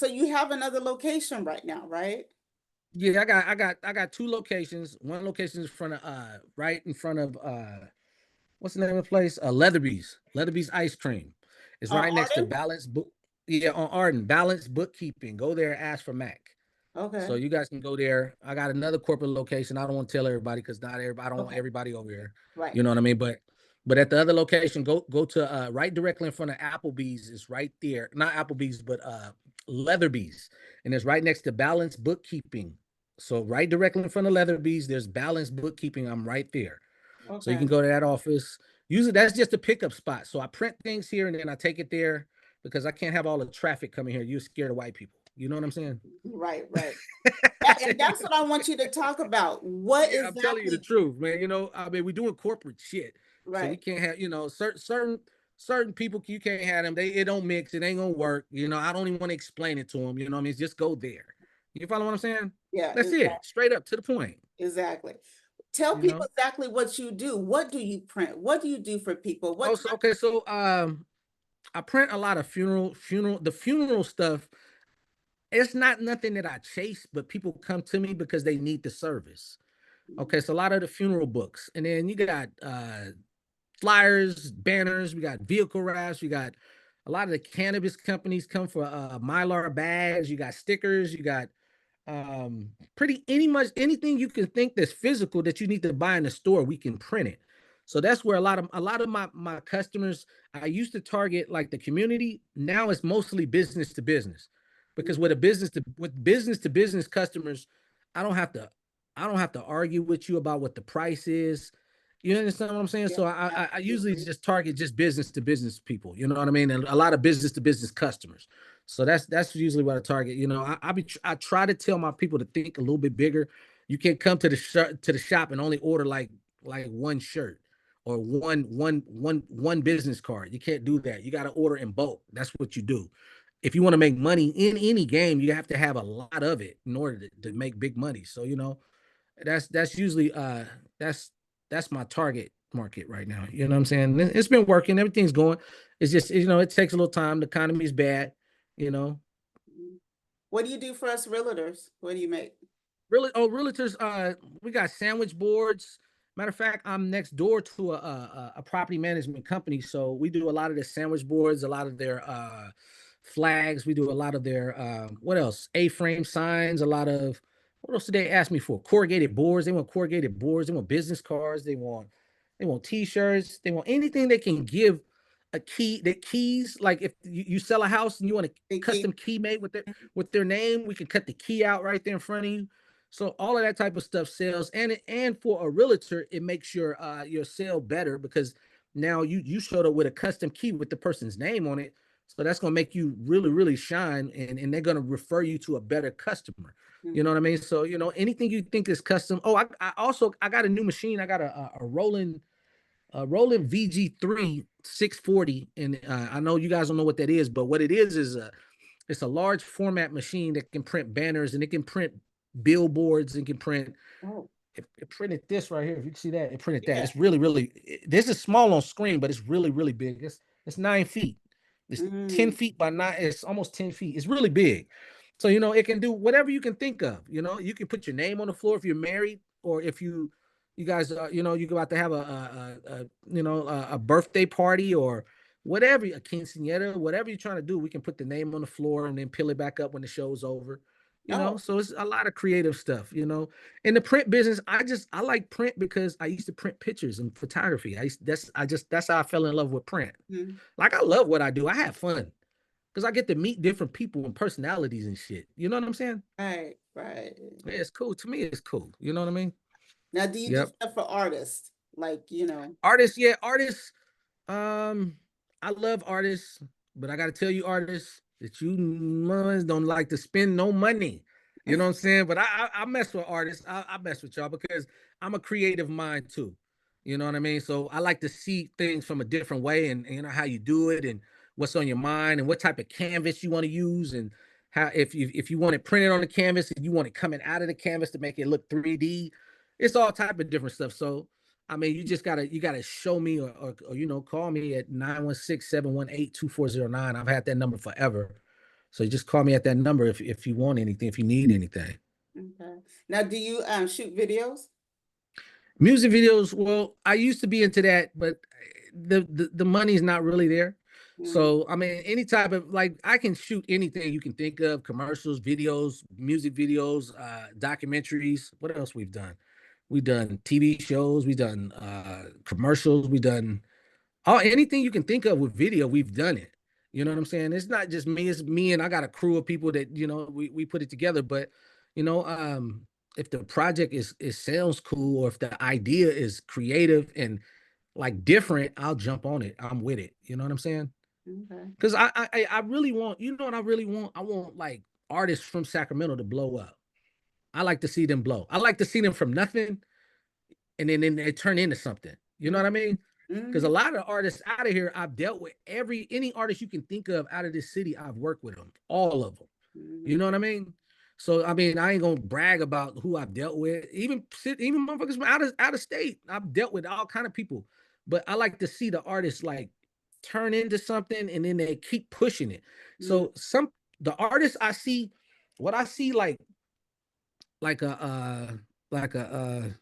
you have another location right now, right? Yeah, I got two locations. One location is right in front of what's the name of the place? Leatherby's Ice Cream. It's On right next to Arden? Balance Book. Yeah, on Arden, Balance Bookkeeping. Go there, ask for Mac. So Okay, you guys can go there. I got another corporate location. I don't want to tell everybody because not everybody. I don't want okay, everybody over here. right. You know what I mean? But at the other location, go to right directly in front of Applebee's. It's right there. Not Applebee's, but Leatherby's, and it's right next to Balance Bookkeeping. So right directly in front of Leatherby's, there's Balance Bookkeeping. I'm right there. So you Okay. can go to that office. Usually that's just a pickup spot. So I print things here and then I take it there because I can't have all the traffic coming here. You're scared of white people. You know what I'm saying? Right, right. And that's what I want you to talk about. What Yeah, I'm telling you the exactly? truth, man. You know, I mean, we're doing corporate shit, so we Right. can't have, you know, certain people. You can't have them. It don't mix. It ain't gonna work. You know, I don't even want to explain it to them. You know what I mean? Just go there. You follow what I'm saying? Yeah, That's it. Straight up to the point. exactly. Tell You people know. exactly what you do. What do you print? What do you do for people? What Also, okay, so I print a lot of the funeral stuff. It's not nothing that I chase, but people come to me because they need the service. Okay, so a lot of the funeral books, and then you got flyers, banners, we got vehicle wraps, we got a lot of the cannabis companies come for mylar bags, you got stickers, you got pretty anything you can think that's physical that you need to buy in the store, we can print it. So that's where a lot of my customers, I used to target like the community. Now it's mostly business to business, because with business to business customers, i don't have to I don't have to argue with you about what the price is. You understand what I'm saying? Yeah, So I usually absolutely. just target just business to business people, you know what I mean, and a lot of business to business customers. So that's usually what I target. You know, I try to tell my people to think a little bit bigger. You can't come to the shop and only order like one shirt or one business card. You can't do that. You got to order in bulk. That's what you do. If you want to make money in any game, you have to have a lot of it in order to make big money. So, you know, that's usually that's that's my target market right now. You know what I'm saying? It's been working. Everything's going. It's just, you know, it takes a little time. The economy's bad, you know. Mhm. What do you do for us realtors? What do you make? Really, oh, realtors, we got sandwich boards. Matter of fact, I'm next door to a property management company, so we do a lot of their sandwich boards, a lot of their flags. We do a lot of their what else? A-frame signs. A lot of, what else did they ask me for? Corrugated boards. They want corrugated boards. They want business cards. They want T-shirts. They want anything they can give a key. The keys, like if you sell a house and you want a They keep. custom key made with their name, we can cut the key out right there in front of you. So all of that type of stuff sells, and for a realtor, it makes your sale better, because now you showed up with a custom key with the person's name on it. So that's gonna make you really, really shine, and they're gonna refer you to a better customer. You know Mhm. what I mean? So, you know, anything you think is custom. Oh, I also I got a new machine. I got a Roland VG3 640, and I know you guys don't know what that is, but what it is it's a large format machine that can print banners, and it can print billboards, and can print. Oh, It printed this right here. If you can see that, it printed that. yeah. It's really, really. This is small on screen, but it's really, really big. It's 9 feet. It's 10 feet by nine. It's almost 10 feet. It's really big. So, you know, it can do whatever you can think of. You know, you can put your name on the floor if you're married, or if you guys, you know, you go out to have a birthday party, or whatever, a quinceanera, whatever you're trying to do. We can put the name on the floor and then peel it back up when the show's over. You know, Oh. so it's a lot of creative stuff. You know, in the print business, I like print because I used to print pictures and photography. That's how I fell in love with print. Mhm. Like, I love what I do. I have fun because I get to meet different people and personalities and shit. You know what I'm saying? Right, right. Yeah, it's cool. To me, it's cool. You know what I mean? Now, do you do Yep. stuff for artists? Like, you know, Artists, yeah, artists. Um, I love artists, but I gotta tell you, artists, that you must don't like to spend no money. You know what I'm saying? But I mess with artists. I mess with y'all because I'm a creative mind too. You know what I mean? So I like to see things from a different way, and you know how you do it, and what's on your mind, and what type of canvas you want to use, and how, if you want it printed on the canvas, and you want it coming out of the canvas to make it look 3D. It's all type of different stuff. So I mean, you gotta show me, or you know, call me at 916-718-2409. I've had that number forever. So you just call me at that number if you want anything, if you need anything. okay. Now, do you shoot videos? Music videos, well, I used to be into that, but the money's not really there. Mm. So I mean, any type of, like, I can shoot anything you can think of: commercials, videos, music videos, documentaries. What else we've done? We've done TV shows, we've done commercials, we've done anything you can think of with video, we've done it. You know what I'm saying? It's not just me, it's me, and I got a crew of people that, you know, we put it together. But, you know, if the project is sounds cool, or if the idea is creative and like different, I'll jump on it. I'm with it. You know what I'm saying? Okay. Because I really want, you know what I really want? I want like artists from Sacramento to blow up. I like to see them blow. I like to see them from nothing, and then they turn into something. You know what I mean? Because a Mm-hmm. lot of artists out of here, I've dealt with any artist you can think of out of this city. I've worked with them, all of them. You Mm-hmm. know what I mean? So I mean, I ain't gonna brag about who I've dealt with. Even motherfuckers from out of state. I've dealt with all kind of people. But I like to see the artists like turn into something and then they keep pushing it. Mm, So the artists I see, what I see like a like a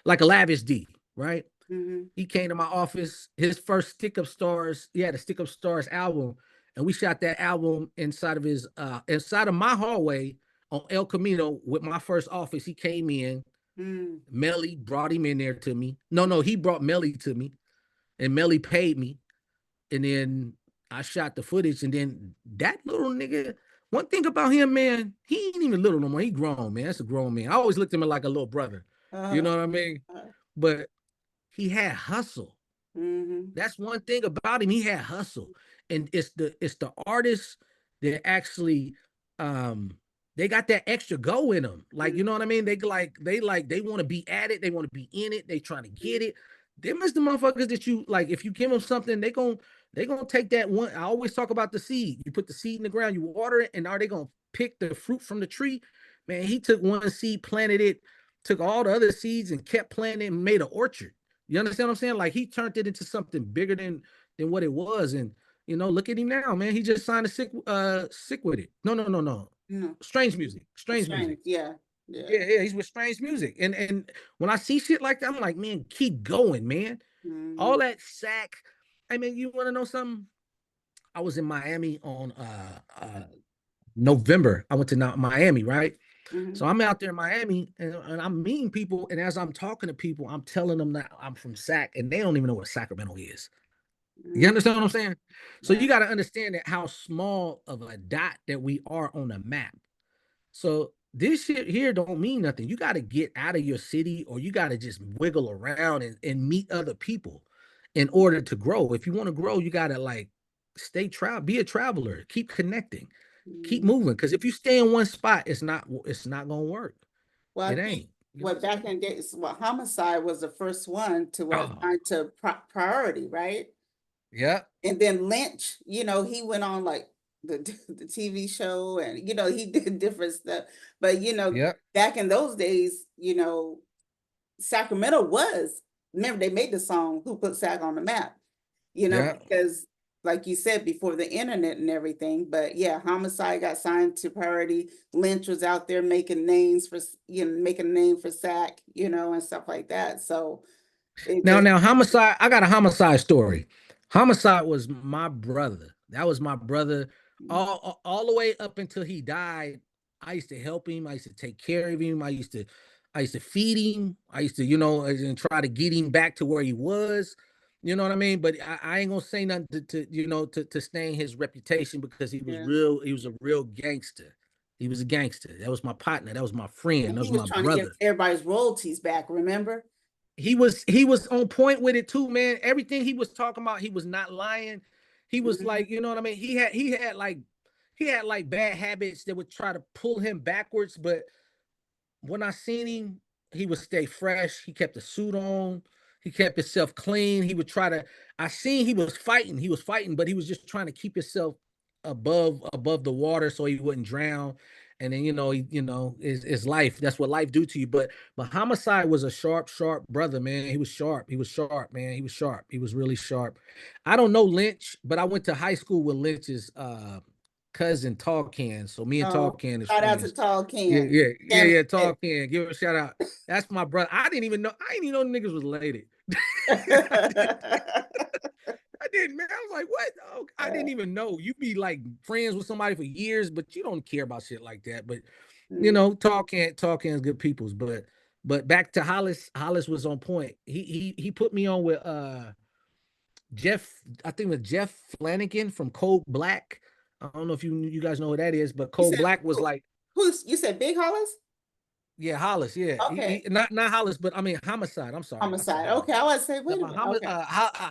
like a Lavish D, right? mm-hmm, He came to my office. His first Stick Up Stars, he had a Stick Up Stars album, and we shot that album inside of my hallway on El Camino with my first office. He came in. mm, Melly brought him in there to me. No, he brought Melly to me, and Melly paid me. And then I shot the footage, and then that little nigga. One thing about him, man, he ain't even little no more. He grown, man. That's a grown man. I always looked at him like a little brother. You uh, know what I mean? uh, But he had hustle. mm-hmm, That's one thing about him. He had hustle. And it's the artists that actually um they got that extra go in them. Like, you know what I mean? They want to be at it, they want to be in it, they trying to get it. Them is the motherfuckers that you like, if you give them something, they gonna take that one. I always talk about the seed. You put the seed in the ground, you water it, and are they gonna pick the fruit from the tree? Man, he took one seed, planted it, took all the other seeds and kept planting and made an orchard. You understand what I'm saying? Like he turned it into something bigger than what it was. And look at him now, man. He just signed a sick with it. No. no, Strange music. Strange music. strange, yeah, yeah, Yeah, he's with strange music. And when I see shit like that, I'm like, man, keep going, man. mm-hmm, All that sack. I mean, you want to know something? I was in Miami on November. I went to Miami, right? mm-hmm, So I'm out there in Miami and I'm meeting people. And as I'm talking to people, I'm telling them that I'm from Sac and they don't even know what Sacramento is. You mm-hmm, understand what I'm saying? So yeah, you got to understand that how small of a dot that we are on the map. So this shit here don't mean nothing. You got to get out of your city or you got to just wiggle around and meet other people in order to grow. If you want to grow, you got to like be a traveler, keep connecting, keep mm-hmm. moving. Because if you stay in one spot, it's not gonna work. Well, I It think ain't. You know what what I'm back saying? in the days, what homicide was the first one to what Oh, sign to priority, right? yeah, And then Lynch, he went on like the the TV show, and he did different stuff. But yeah, back in those days, Sacramento was, remember they made the song "Who Put Sac on the Map," yeah. because like you said before the internet and everything. But yeah, homicide got signed to priority. Lynch was out there making names for making a name for Sac, and stuff like that. So it just Now, homicide. I got a homicide story. Homicide was my brother. That was my brother. All the way up until he died. I used to help him. I used to take care of him. I used to feed him. I used to, and try to get him back to where he was. You know what I mean? But I ain't gonna say nothing to stain his reputation because he was yeah. real. He was a real gangster. He was a gangster. That was my partner. That was my friend. And That he was was my trying to get brother. everybody's royalties back, remember? He was on point with it too, man. Everything he was talking about, he was not lying. He was Mhm. like, you know what I mean? He had like bad habits that would try to pull him backwards, but when I seen him, he would stay fresh. He kept the suit on. He kept himself clean. He would try to. I seen he was fighting. He was fighting, but he was just trying to keep himself above the water so he wouldn't drown. And then his life. That's what life do to you. But homicide was a sharp brother, man. He was sharp. He was sharp, man. He was sharp. He was really sharp. I don't know Lynch, but I went to high school with Lynch's cousin Tall Can. So me and Tall Oh, Can is shout out to friends. Tall Yeah, Can. yeah, yeah, Can yeah. Tall Can. Give him a shout out. That's my brother. I didn't even know. I didn't even know niggas was related. I didn't, man. I was like, what? Oh, I didn't even know. You be like friends with somebody for years, but you don't care about shit like that. But Mm. Tall Can's good peoples. But back to Hollis. Hollis was on point. He put me on with Jeff. I think with Jeff Flanagan from Cold Black. I don't know if you guys know who that is, but You Cold said Black was like. you said Big Hollis? Yeah, Hollis. Yeah, Okay. not Hollis, but I mean Homicide. I'm sorry, I said Homicide. Hollis. Okay, I was say, Now, wait a minute. Okay.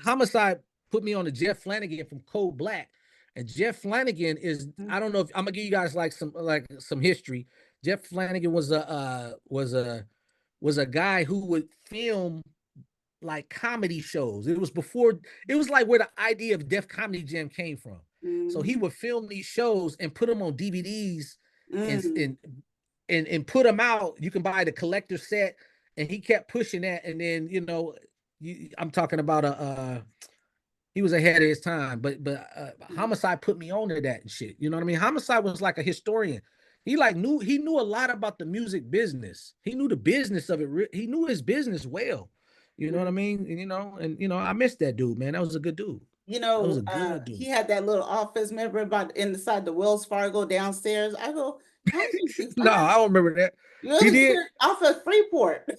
Homicide put me on to Jeff Flanagan from Cold Black, and Jeff Flanagan is, Mm, I don't know if I'm gonna give you guys like some history. Jeff Flanagan was a guy who would film like comedy shows. It was like where the idea of Def Comedy Jam came from. So he mhm, would film these shows and put them on DVDs and mm, and and put them out. You can buy the collector set, and he kept pushing that. And then I'm talking about he was ahead of his time, but Homicide put me on to that and shit. You know what I mean? Homicide was like a historian. He knew a lot about the music business. He knew the business of it. He knew his business well. You know what I mean? And I missed that dude, man. That was a good dude. That was a good dude. He had that little office, remember, about inside the Wells Fargo downstairs. I go, how did you No, I don't remember that. He did off of Freeport.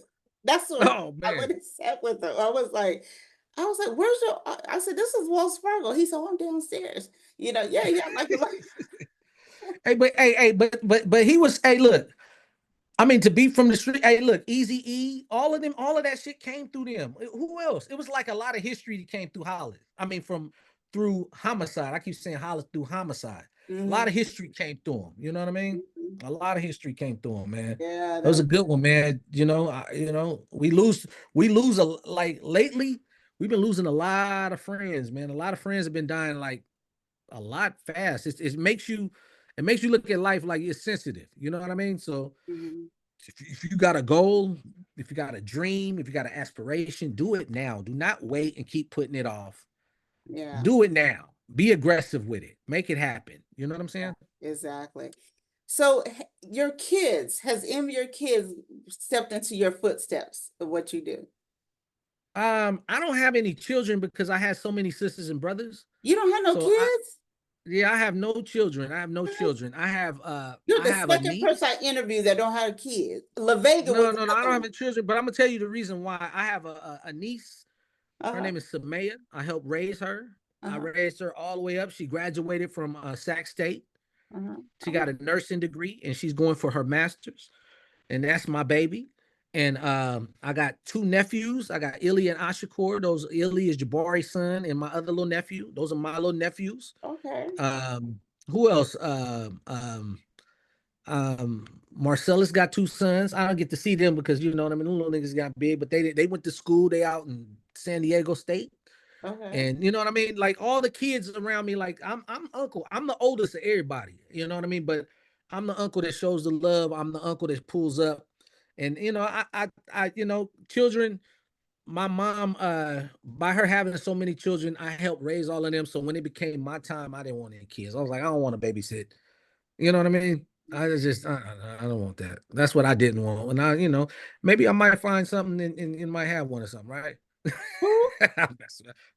That's what Oh I man. went and sat with him. I was like, where's your? I said, this is Wells Fargo. He said, oh, I'm downstairs. Yeah, like but he was. Hey, look. I mean, to be from the street. Hey, look, Easy E, all of that shit came through them. Who else? It was like a lot of history that came through Hollis. I mean, through Homicide. I keep saying Hollis through Homicide. A lot of history came through him. You know what I mean? A lot of history came through him, man. Yeah, that was a good one, man. We lose like lately. We've been losing a lot of friends, man. A lot of friends have been dying like a lot fast. It makes you look at life like you're sensitive. You know what I mean? So if you got a goal, if you got a dream, if you got an aspiration, do it now. Do not wait and keep putting it off. Yeah. Do it now. Be aggressive with it. Make it happen. You know what I'm saying? Exactly. So your kids, has any of your kids stepped into your footsteps of what you do? I don't have any children because I had so many sisters and brothers. You don't have no kids? Yeah, I have no children. I have no children. I have You're the I have a second niece. person I interviewed that don't have kids. La Vega No, was I don't have any children, but I'm gonna tell you the reason why. I have a niece. Her name is Samaya. I helped raise her. I raised her all the way up. She graduated from Sac State. She got a nursing degree and she's going for her master's. And that's my baby. And I got two nephews. I got Illy and Ashakur. Illy is Jabari's son, and my other little nephew. Those are my little nephews. Okay. Who else? Marcellus got two sons. I don't get to see them because you know what I mean. The little niggas got big, but they went to school. They out in San Diego State. Okay. And you know what I mean? Like all the kids around me, like I'm uncle. I'm the oldest of everybody. You know what I mean? But I'm the uncle that shows the love. I'm the uncle that pulls up. And I children, my mom, by her having so many children, I helped raise all of them. So when it became my time, I didn't want any kids. I was like, I don't want to babysit. You know what I mean? I don't want that. That's what I didn't want. And maybe I might find something and might have one or something, right? I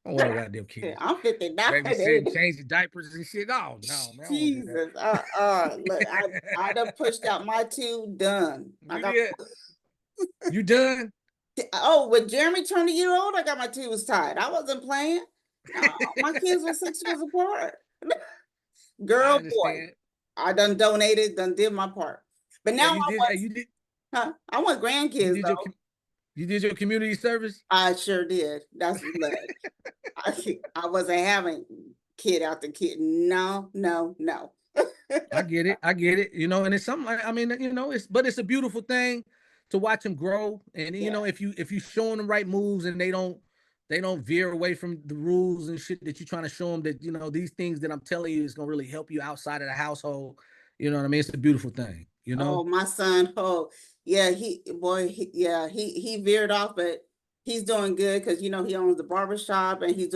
want a goddamn kid. I'm 59. Babysitting, changing diapers and shit. Oh no, man. Jesus. Look, I done pushed out my two, done. You done? Oh, when Jeremy turned a year old, I got my tubes tied. I wasn't playing. No, my kids were 6 years apart. Girl, boy. I done donated, done did my part. But now you did. Huh? I want grandkids, though. You did your community service? I sure did. That's look. I wasn't having kid after kid. No. I get it. And it's something like, I mean, it's a beautiful thing to watch them grow. And if you showing them right moves and they don't veer away from the rules and shit that you're trying to show them that, these things that I'm telling you is going to really help you outside of the household. You know what I mean? It's a beautiful thing, Oh, my son. Oh, yeah. He veered off, but he's doing good because, he owns the barbershop and he's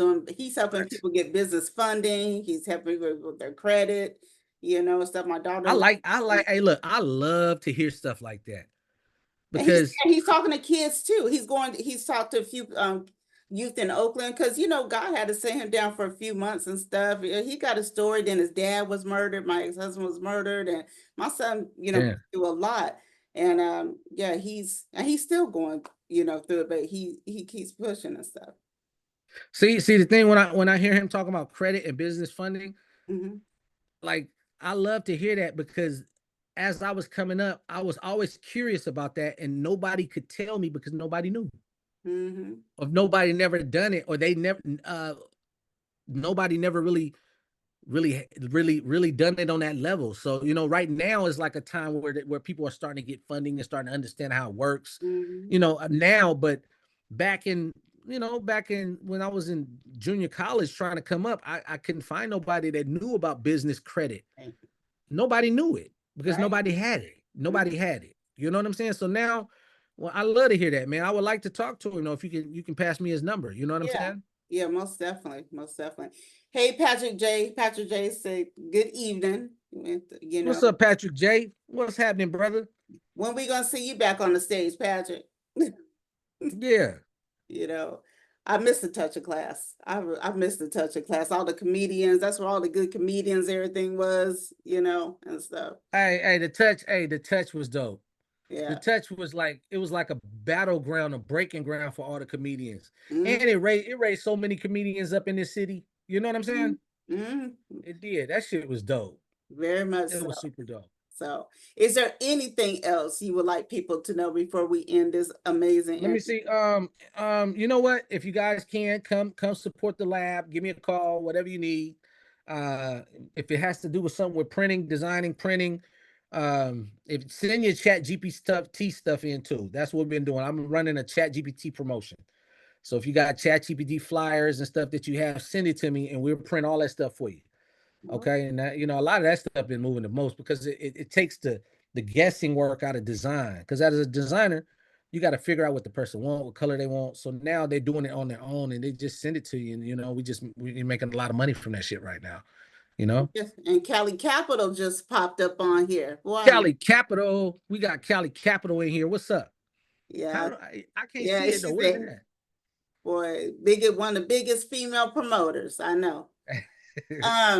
helping people get business funding. He's helping with their credit, stuff. My daughter. Hey, look, I love to hear stuff like that because he's talking to kids too. He's talked to a few youth in Oakland because God had to sit him down for a few months and stuff. He got a story. Then his dad was murdered. My ex-husband was murdered, and my son, through a lot. And he's still going, through it, but he keeps pushing and stuff. See the thing when I hear him talking about credit and business funding, like I love to hear that because as I was coming up, I was always curious about that, and nobody could tell me because nobody knew. Or nobody never done it, or they never nobody never really done it on that level. So right now is like a time where people are starting to get funding and starting to understand how it works. Now, but back in when I was in junior college trying to come up, I couldn't find nobody that knew about business credit. Nobody knew it because nobody had it. Nobody had it. You know what I'm saying? So now, well, I love to hear that, man. I would like to talk to him. If you can pass me his number. You know what I'm Yeah. saying? Yeah, most definitely. Most definitely. Hey, Patrick J. Patrick J said, good evening. You know, What's up, Patrick J? What's happening, brother? when we gonna see you back on the stage, Patrick? Yeah. You know, I miss the touch of class. I miss the touch of class. All the comedians, that's where all the good comedians, everything was, and stuff. Hey, the touch was dope. The Yeah. touch was it was like a battleground, a breaking ground for all the comedians. And Mhm. it raised so many comedians up in this city. You know what I'm saying? Mhm. It did. That shit was dope. Very much It so. was super dope. So, is there anything else you would like people to know before we end this amazing Let me interview? see. You know what? If you guys can come support the lab, give me a call, whatever you need. Uh, if it has to do with something with printing, designing, printing, if send your chat GPT stuff in too. That's what we've been doing. I'm running a chat GPT promotion. So if you got chat GPT flyers and stuff that you have, send it to me and we'll print all that stuff for you. Okay. And that, a lot of that stuff been moving the most because it takes the guessing work out of design. Because as a designer, you got to figure out what the person want, what color they want. So now they're doing it on their own and they just send it to you. And we're making a lot of money from that shit right now. Yes, and Cali Capital just popped up on here. Boy, Cali Capital. We got Cali Capital in here. What's up? How yeah, do I can't yeah, see it though. she's What is there. Boy, one of the biggest female promoters. I know. that?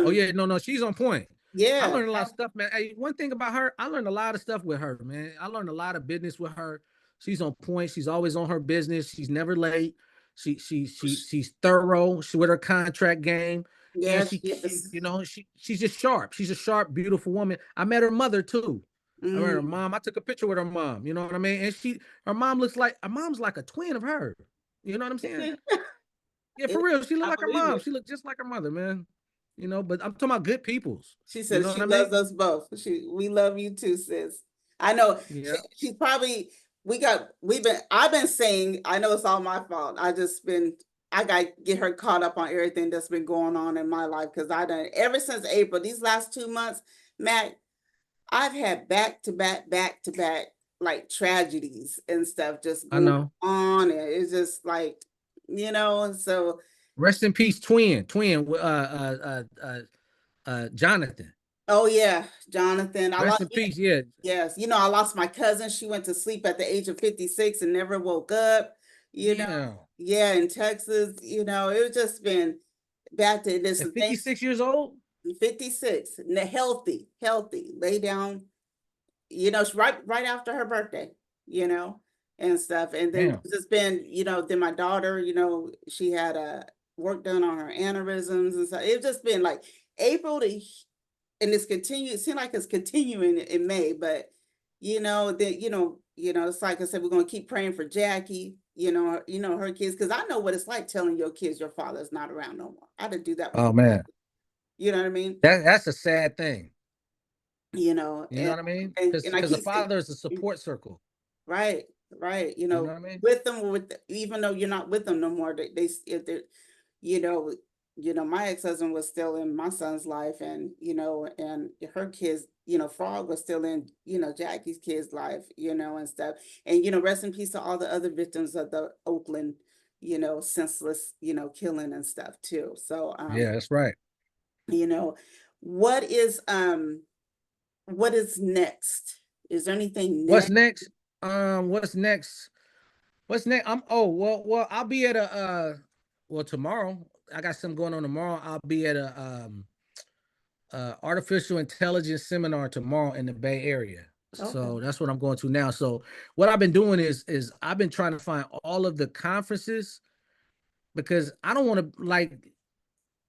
Oh Um, yeah, no, she's on point. I yeah, learned a lot of stuff, man. Hey, one thing about her, I learned a lot of stuff with her, man. I learned a lot of business with her. She's on point. She's always on her business. She's never late. She's thorough. She with her contract game, and yes, yes. she's just sharp. She's a sharp, beautiful woman. I met her mother too. I met her Mm. mom. I took a picture with her mom. You know what I mean? And her mom's like a twin of her. You know what I'm saying? Yeah, for real. She looked I like her believe mom. it. She looked just like her mother, man. But I'm talking about good peoples. She You says know what she I loves mean? us both. We love you too, sis. I know Yeah. she's probably I've been saying, I know it's all my fault. I got to get her caught up on everything that's been going on in my life because I done ever since April, these last 2 months, Matt, I've had back to back like tragedies and stuff just I going know. on. And it's just like, so Rest in peace, twin, Jonathan. oh yeah, Jonathan. Rest in peace. Yeah. Yes, I lost my cousin. She went to sleep at the age of 56 and never woke up. You know, Damn. yeah, in Texas, it's just been back to this At thing. 56 years old? 56, healthy, lay down, right after her birthday, and stuff. And then Damn. it's been, then my daughter, she had a work done on her aneurysms and stuff. It's just been like April to and it seems like it's continuing in May, but it's like I said, we're gonna keep praying for Jackie, her kids, because I know what it's like telling your kids your father's not around no more. I didn't do that with Oh man. you know what I mean? That's a sad thing. You know, You know what I mean? and I Because a keep saying, father is a support circle. right, right, You know what I mean? with them, even though you're not with them no more, if they're, you know, my ex-husband was still in my son's life, and and her kids, Frog was still in, Jackie's kids' life, and stuff. And rest in peace to all the other victims of the Oakland, senseless, killing and stuff too. So Yeah, that's right. you know, what is what is next? Is there anything What's next? next? What's next? What's next? I'll be at tomorrow. I got something going on tomorrow. I'll be at a artificial intelligence seminar tomorrow in the Bay Area. Okay. So that's what I'm going to now. So what I've been doing is I've been trying to find all of the conferences because I don't want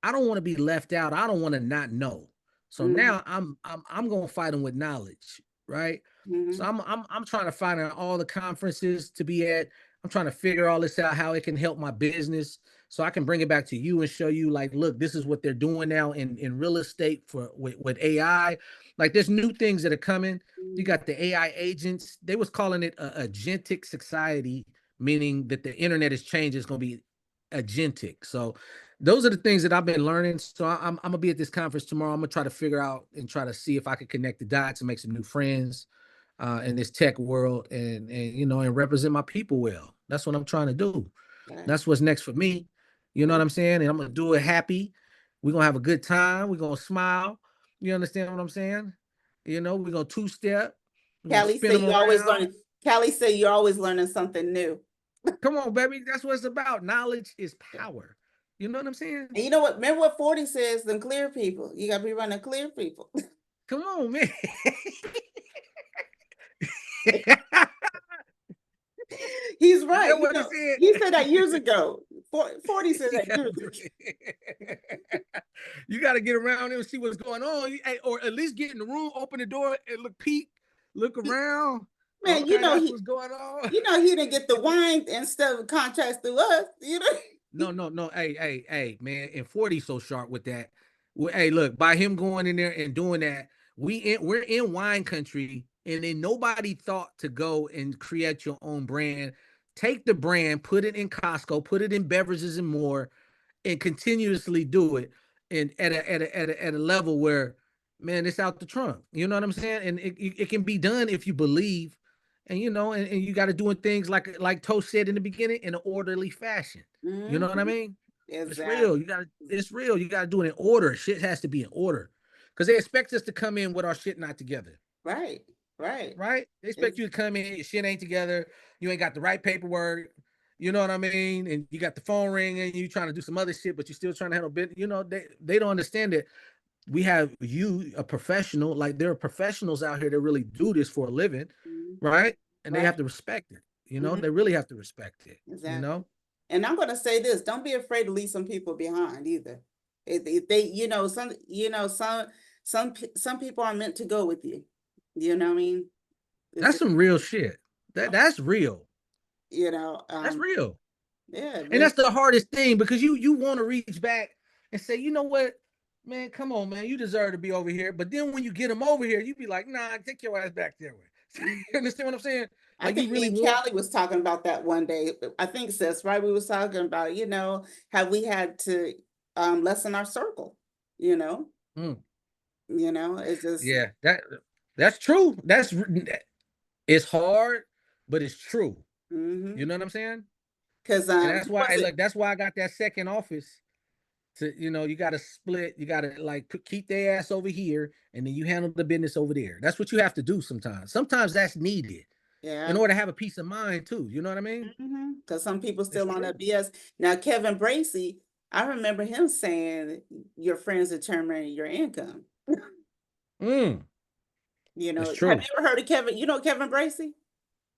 to be left out. I don't want to not know. So Mhm, now I'm going to fight them with knowledge, right? So mhm, I'm trying to find out all the conferences to be at. I'm trying to figure all this out, how it can help my business, so I can bring it back to you and show you, like, look, this is what they're doing now in real estate with AI. Like, there's new things that are coming. You mhm, got the AI agents. They was calling it a agentic society, meaning that the internet is changing. It's going to be agentic. So those are the things that I've been learning. So I'm gonna be at this conference tomorrow. I'm gonna try to figure out and try to see if I can connect the dots and make some new friends. in this tech world, and you know, and represent my people well. That's what I'm trying to do. Right. That's what's next for me. You know what I'm saying? And I'm gonna do it happy. We're gonna have a good time. We're gonna smile. You understand what I'm saying? You know, we're gonna two-step. We're gonna Callie spin said them you always around. learning. Callie said you're always learning something new. Come on, baby. That's what it's about. Knowledge is power. You know what I'm saying? And you know what? Remember what 40 says, them clear people. You gotta be running clear people. Come on, man. He's Is right. that You what he know, said? he said that years ago. 40 said that years ago. You got to get around and see what's going on, or at least get in the room, open the door, and look, peek, look around. Man, Okay, that's what's going on. he didn't get the wine instead of contracts through us, you know. No. Hey, man. And 40 so sharp with that. Well, hey, look, by him going in there and doing that, we're in wine country, and then nobody thought to go and create your own brand. Take the brand, put it in Costco, put it in beverages and more, and continuously do it, and at a level where, man, it's out the trunk. You know what I'm saying? And it can be done if you believe, and you know, and you got to doing things like Toast said in the beginning, in an orderly fashion. You know what I mean? It's Exactly. real. It's real. You got to do it in order. Shit has to be in order, because they expect us to come in with our shit not together. Right. Right? They expect you to come in, your shit ain't together, you ain't got the right paperwork, you know what I mean? And you got the phone ringing, you trying to do some other shit, but you're still trying to handle bit. You know, they don't understand that we have you, a professional, like there are professionals out here that really do this for a living, right? And they have to respect it. You know, they really have to respect it. Exactly. You know? And I'm gonna say this: don't be afraid to leave some people behind either. If they, some people are meant to go with you. You know what I mean? That's some real shit. That's real. That's real. Yeah, And that's the hardest thing, because you want to reach back and say, you know what, man, come on, man, you deserve to be over here. But then when you get them over here, you be like, nah, take your ass back there. You understand what I'm saying? I Like, you think me really and want. Callie was talking about that one day. I think, sis, right? We was talking about, how we had to lessen our circle, Mm, it's just, yeah, that's true. It's hard, but it's true. You know what I'm saying? because And that's who why, was hey, it? look, that's why I got that second office. To, you got to split. You got to like keep their ass over here, and then you handle the business over there. That's what you have to do sometimes. Sometimes that's needed in Yeah. order to have a peace of mind too. You know what I mean? Because some people It's still on that true. BS. Now, Kevin Bracey, I remember him saying your friends determine your income. Mm, it's Have true. you ever heard of Kevin? You know Kevin Bracey?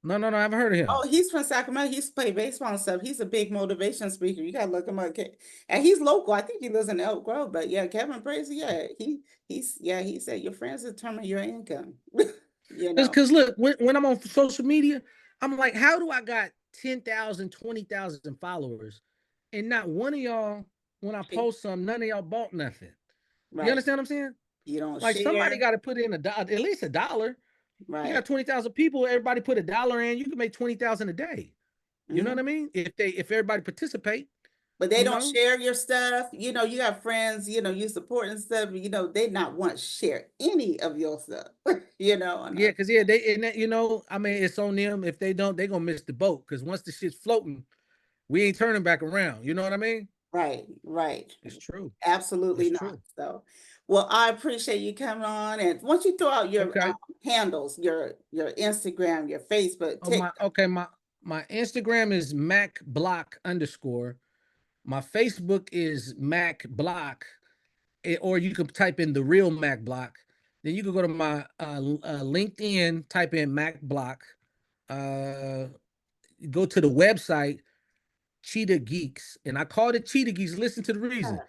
No, I haven't heard of him. Oh, he's from Sacramento. He used to play baseball and stuff. He's a big motivation speaker. You gotta look him up. And he's local. I think he lives in Elk Grove. But yeah, Kevin Bracey, yeah, he said your friends determine your income. Because look, when I'm on social media, I'm like, how do I got 10,000, 20,000 followers, and not one of y'all, when I post something, none of y'all bought nothing? You Right. understand what I'm saying? You don't Like, somebody share. got to put in at least $1. You Right. got 20,000 people, everybody put $1 in, you can make 20,000 a day. You know Mhm. what I mean? If everybody participate, But they you don't know. share your stuff. You have friends, you support and stuff, they not want to share any of your stuff, and, Yeah, because they, and that, I mean, it's on them. If they don't, they gonna miss the boat. Because once the shit's floating, we ain't turning back around. You know what I mean? right. It's true. Absolutely It's not. true. So, well, I appreciate you coming on. And once you throw out your Okay. handles, your Instagram, your Facebook, Oh, TikTok. my Instagram is Mack Block _. My Facebook is Mack Block, or you can type in the real Mack Block. Then you can go to my LinkedIn, type in Mack Block. Uh, go to the website Cheetah Geeks, and I called it Cheetah Geeks. Listen to the reason,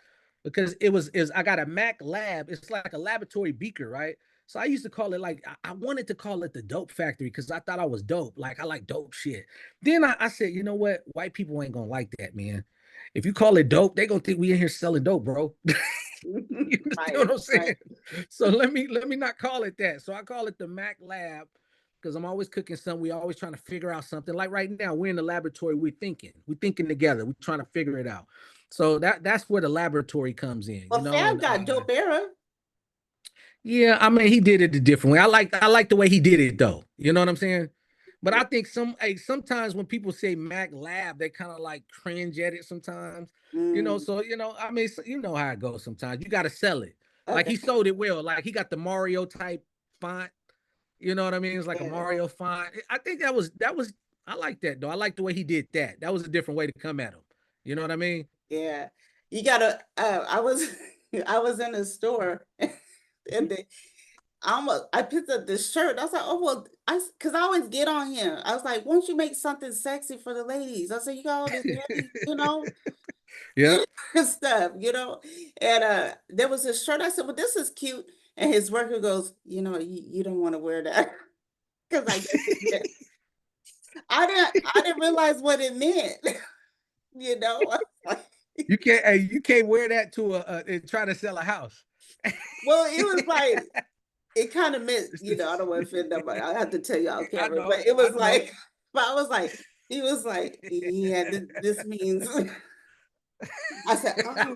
because is I got a Mac lab. It's like a laboratory beaker, right? So I used to call it, like, I wanted to call it the Dope Factory, because I thought I was dope. Like, I like dope shit. Then I said, you know what? White people ain't gonna like that, man. If you call it dope, they gonna think we in here selling dope, bro. You understand what I'm Right. saying? So let me not call it that. So I call it the Mac Lab, because I'm always cooking something. We always trying to figure out something. Like right now, we're in the laboratory. We're thinking together. We're trying to figure it out. So that's where the laboratory comes in, Well, Fab and got Dope Era. Yeah, I mean, he did it a different way. I like the way he did it though. You know what I'm saying? But I think sometimes when people say Mac Lab, they kind of like cringe at it sometimes. You know, Mm, so I mean, you know how it goes sometimes. You got to sell it. Like okay. he sold it well. Like he got the Mario type font. You know what I mean? It's like a Yeah. Mario font. I think that was I like that though. I like the way he did that. That was a different way to come at him. You know what I mean? Yeah. You gotta I was I was in a store and I picked up this shirt. I was like, oh well, because I always get on him. I was like, won't you make something sexy for the ladies? I said, you got all this really, Yeah. stuff, And there was a shirt. I said, well, this is cute. And his worker goes, you don't want to wear that. Because I guess it meant, I didn't realize what it meant, you know. You can't wear that to and try to sell a house. Well, it was like it kind of meant, It's the- I don't want to offend nobody. I have to tell you on I camera, but know, it I was know. like, but I was like, he was like, yeah, this means. I said, oh,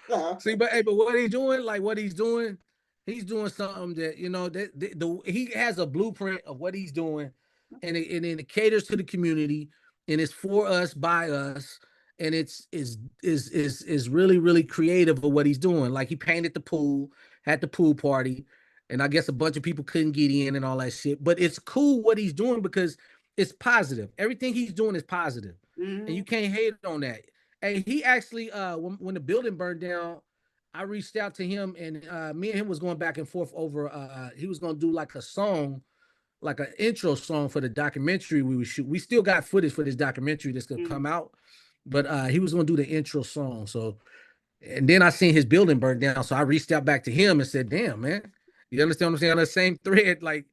so, See, but hey, but what he's doing, like what he's doing something that he has a blueprint of what he's doing, and it caters to the community, and it's for us by us, and is really really creative of what he's doing. Like he painted the pool, had the pool party, and I guess a bunch of people couldn't get in and all that shit. But it's cool what he's doing because it's positive. Everything he's doing is positive, and mhm, you can't hate on that. And he actually, when the building burned down, I reached out to him, and me and him was going back and forth over. He was going to do like a song, like an intro song for the documentary we would shoot. We still got footage for this documentary that's gonna mhm. come out, but he was going to do the intro song. So, and then I seen his building burn down, so I reached out back to him and said, "Damn, man, you understand what I'm saying?" On the same thread, like,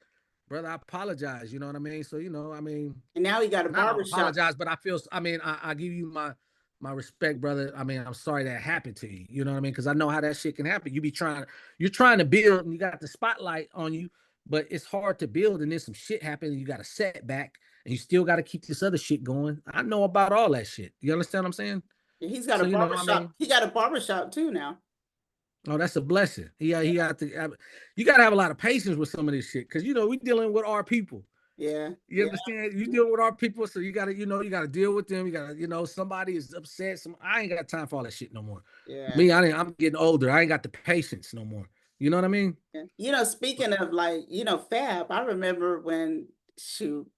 brother, I apologize. You know what I mean? So, I mean, And now he got a not I barbershop. apologize, but I feel. I mean, I give you my respect, brother. I mean, I'm sorry that happened to you. You know what I mean? Because I know how that shit can happen. You're trying to build, and you got the spotlight on you, but it's hard to build, and then some shit happens, and you got a setback, and you still got to keep this other shit going. I know about all that shit. You understand what I'm saying? He's got a So I barbershop. mean, He got a barbershop too now. oh, that's a blessing. He got to. You got to have a lot of patience with some of this shit, because we dealing with our people. Yeah, You yeah, understand? You deal with our people, so you gotta, you gotta deal with them. You gotta, somebody is upset. I ain't got time for all that shit no more. yeah. Me, I'm getting older. I ain't got the patience no more. You know what I mean? Yeah. Speaking of like, Fab, I remember shoot,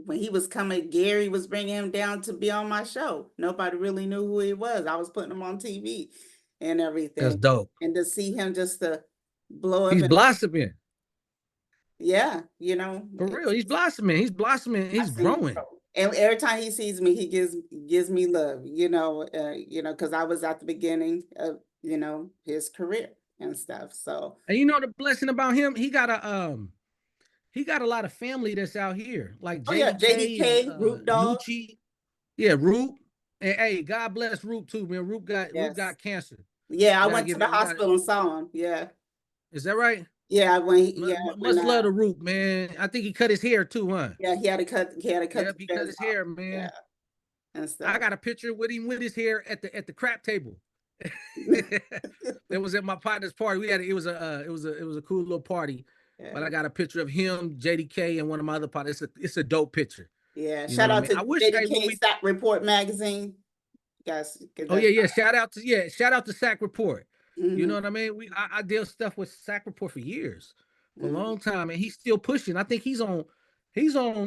when he was coming, Gary was bringing him down to be on my show. Nobody really knew who he was. I was putting him on TV and That's everything. dope. And to see him just to blow up He's and blossoming yeah, for real. He's blossoming. He's blossoming. I've He's seen growing. and every time he sees me, he gives me love, because I was at the beginning of, his career and stuff. So And you know the blessing about him, he got a lot of family that's out here, like oh yeah, JDK and JDK, Root Dog. Nucci. Yeah, Roop. And hey, God bless Roop too, man. Roop Yes. got cancer. Yeah, I We gotta went to give the it. We got. hospital and saw him. Yeah. Is that right? Yeah, when Much love to Roop, man. I think he cut his hair too, huh? yeah, he had to cut the Yep, he cut dreads his off. hair, Yeah, man. and I stuff. got a picture with him with his hair at the crap table. That was at my partner's party. It was a cool little party. But Yeah. I got a picture of him, JDK, and one of my other partners. It's a dope picture. Yeah. You know Shout what I out mean? to I wish when JDK we Stop Report magazine. Guys, get Oh that. yeah. Shout out to Sack Report. You know Hmm. what I mean? I deal stuff with Sack Report for years, for a Hmm. long time, and he's still pushing. I think he's on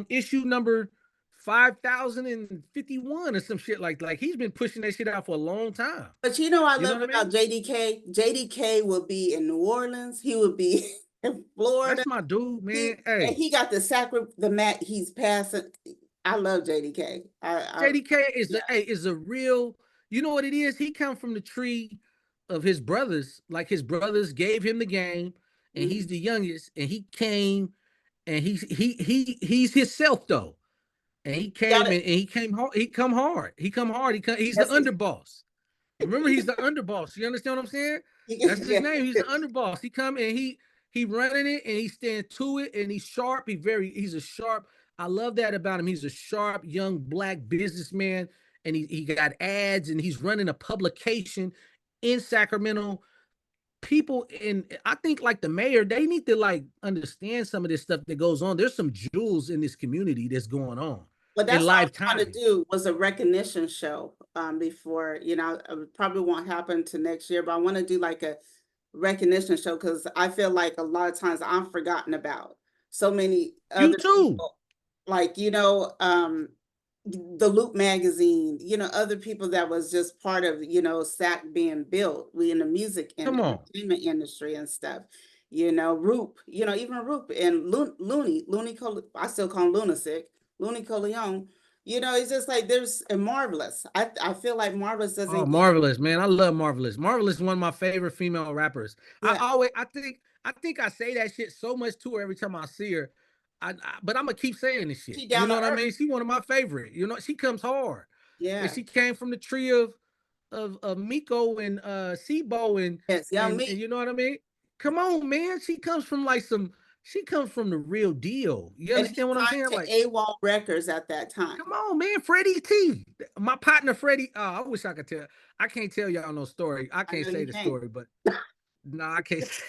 issue number 5,051 or some shit like he's been pushing that shit out for a long time. But I You know love what I about mean? JDK. JDK will be in New Orleans. He would be in Florida. That's my dude, man. Hey, He got the mat he's passing. I love JDK. JDK is Yeah. a real. You know what it is? He come from the tree of his brothers. Like his brothers gave him the game, and he's Mhm. the youngest, and he came, and he's himself though. And he Got came it. and he came hard. He come hard. He's the Yes, underboss. Remember, he's the underboss. You understand what I'm saying? That's his yeah. name. He's the underboss. He come and he running it and he stand to it and he's sharp. He's a sharp. I love that about him. He's a sharp young black businessman and he got ads and he's running a publication in Sacramento people I think like the mayor, they need to like understand some of this stuff that goes on. There's some jewels in this community that's going on But in that's what I was trying to lifetime. do was a recognition show before, it probably won't happen to next year, but I want to do like a recognition show because I feel like a lot of times I'm forgotten about. So many You other too. people, like, the Loop magazine, other people that was just part of, SAC being built, we in the music and Come on. entertainment industry and stuff, Roop, even Roop and I still call him Lunatic, Looney Coleon, it's just like there's a Marvelous. I feel like Marvelous Oh, doesn't get, Marvelous, man. I love Marvelous. Marvelous is one of my favorite female rappers. yeah, I think I say that shit so much to her every time I see her. But I'm gonna keep saying this shit. she You down know to what I earth. mean? She one of my favorite. She comes hard. And Yeah. she came from the tree of Miko and Sibo Yes, young and me. you know what I mean? Come on, man. She comes from the real deal. You And he understand what I'm signed saying? to Like, AWOL Records at that time. come on, man. Freddie T. My partner Freddie. Oh, I wish I could tell. I can't tell y'all no story. I I can't know say you the can't. story, but no, I can't say.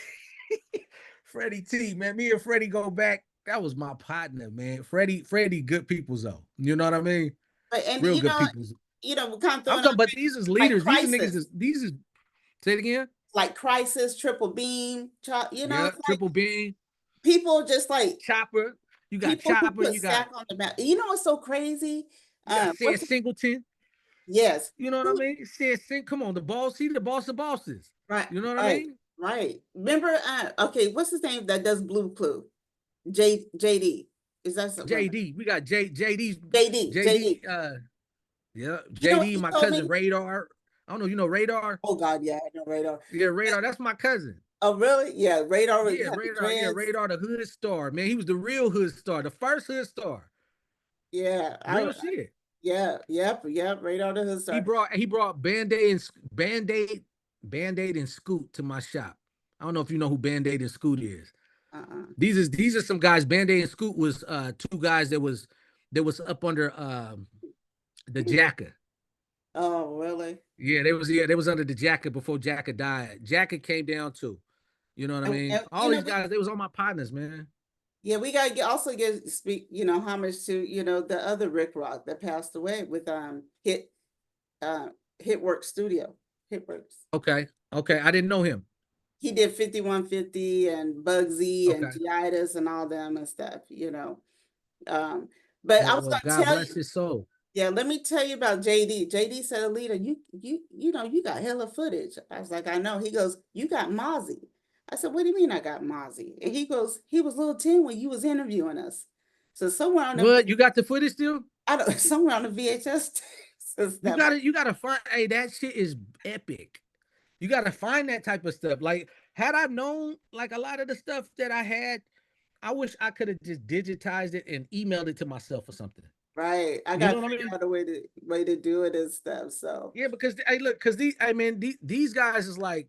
Freddie T, man. Me and Freddie go back. That was my partner, man. Freddie, good peoples though. You know what I mean? But and Real good peoples. we're kind of I'm throwing talking, out but these is like leaders. These are niggas. Crisis, These is. Say it again. like Crisis, Triple Beam, Yeah, it's like Triple Bean, people just like Chopper. You got people who Chopper. put You got Sack on the map. You know what's so crazy? Said What's Singleton. yes. You know what I mean? Said Sing. Come on, the boss. He the boss of bosses. Right, You know what I right, mean? right. Remember, okay, what's his name that does Blue Clue? JD. Is that something? JD. We got JD's JD. JD. Yeah, JD. He My told me, cousin Radar. I don't know. You know Radar? oh God, yeah, I know Radar. Yeah, Radar. That's my cousin. Oh, really? Yeah, Radar had Yeah, the Radar. Yeah, dreads. Radar. The hood star. Man, he was the real hood star. The first hood star. Yeah, Real shit. yep. Radar the hood star. He brought Band-Aid and Scoot to my shop. I don't know if you know who Band-Aid and Scoot is. Uh-uh. These are some guys. Band-Aid and Scoot was two guys that was up under the Jacka. Oh, really? Yeah, they was under the Jacka before Jacka died. Jacka came down too. You know what I mean? And All these guys, they was all my partners, man. yeah, we gotta also speak, homage to, the other Rick Rock that passed away with uh Hitworks Studio. Hitworks. Okay. Okay. I didn't know him. He did 5150 and Bugsy and Okay. Giidas and all them and stuff. But I was Well, gonna God tell bless you, his soul. yeah, let me tell you about JD. JD said, Alita, you got hella footage. I was like, I know. He goes, you got Mozzie. I said, what do you mean I got Mozzie? And he goes, he was little 10 when you was interviewing us. So somewhere on the, What? You got the footage still? I don't, somewhere on the VHS. You gotta find. Hey, that shit is epic. You gotta find that type of stuff. Like, had I known like a lot of the stuff that I had, I wish I could have just digitized it and emailed it to myself or something. Right. I You know got to what I figure mean? out a way to do it and stuff. So Yeah, because hey, look, because these guys is like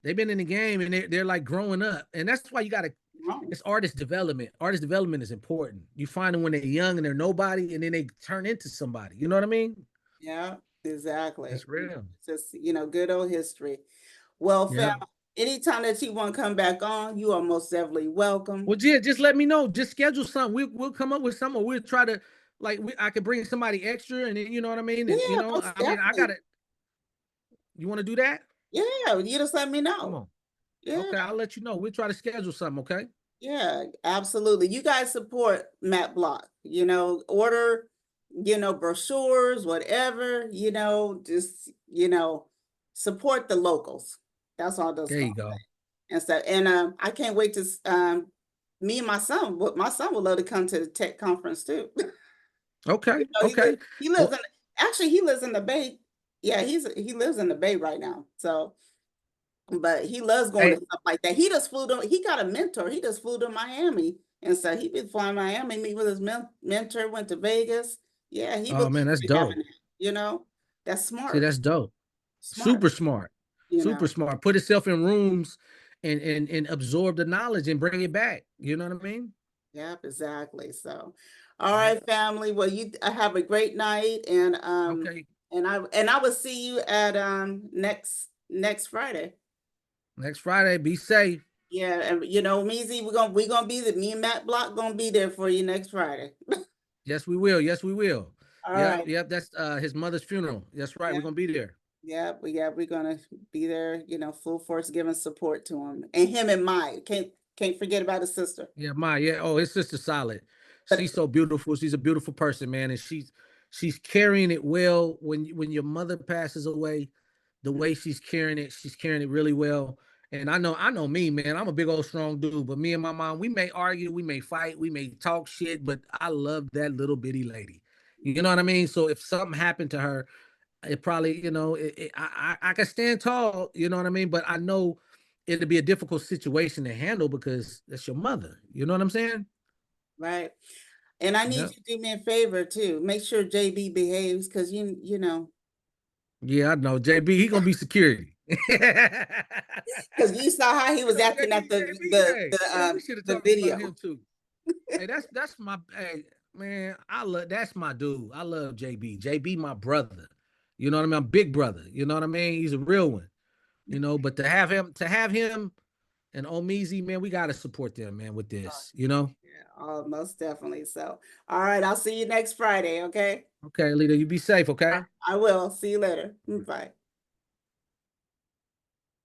they've been in the game and they're like growing up, and that's why you gotta. wrong. It's artist development. Artist development is important. You find them when they're young and they're nobody, and then they turn into somebody. You know what I mean? Yeah, exactly. That's real. It's just, good old history. Well, fam, Yeah. anytime that you want to come back on, you are most definitely welcome. Well, yeah, just let me know. Just schedule something. We'll come up with something. Or we'll try to I could bring somebody extra, and then you know what I mean. And Yeah, most I mean, I definitely. got it. You want to do that? Yeah, you just let me Come know. on. Yeah, Okay, I'll let you know. We'll try to schedule something. Okay. yeah, absolutely. You guys support Matt Block, order, brochures, whatever, just, support the locals. That's all those There you gonna go. say. And so, and I can't wait to me and my son would love to come to the tech conference too. Okay. He Okay. lives Well, in actually he lives in the Bay. Yeah, he lives in the Bay right now. So but he loves going to hey. stuff like that. He just flew to he got a mentor. He just flew to Miami. And so he been flying Miami, meet with his mentor, went to Vegas. Yeah, he Oh believes man, that's in having dope. it, That's See, smart, that's dope. smart, Super smart. you know. Super smart. Put itself in rooms and absorb the knowledge and bring it back. You know what I mean? Yep, exactly. So, all Yeah. right, family. Well, you have a great night, and Okay. I will see you at next Friday. Next Friday, be safe. Yeah, and you know, Meezy, we gonna be me and Matt Block gonna be there for you next Friday. Yes, we will. Yes, we will. All Yep, right. yep. That's his mother's funeral. That's right. Yeah, We're gonna be there. we're gonna be there, you know, full force giving support to him. And him and Mai. Can't forget about his sister. Yeah, my yeah. Oh, his sister's solid. But She's so beautiful. She's a beautiful person, man, and she's carrying it well. When your mother passes away, the way she's carrying it really well. And I know me, man. I'm a big old strong dude, but me and my mom, we may argue, we may fight, we may talk shit, but I love that little bitty lady. You know what I mean? So if something happened to her, it probably, I can stand tall, you know what I mean? But I know it'd be a difficult situation to handle because that's your mother. You know what I'm saying? right. And I need Yeah. you to do me a favor too. Make sure JB behaves because you know, Yeah, I know. JB, he gonna be security. because you saw how he was acting at Hey, we should have the talked about video. him too. Hey, that's my hey man. That's my dude. I love JB. JB, my brother. You know what I mean? I'm big brother. You know what I mean? He's a real one. But to have him and Omizi, man, we gotta support them, man, with this. Yeah, oh, most definitely. So, all right, I'll see you next Friday. Okay. Okay, Alita, you be safe, okay? I will. See you later. Bye.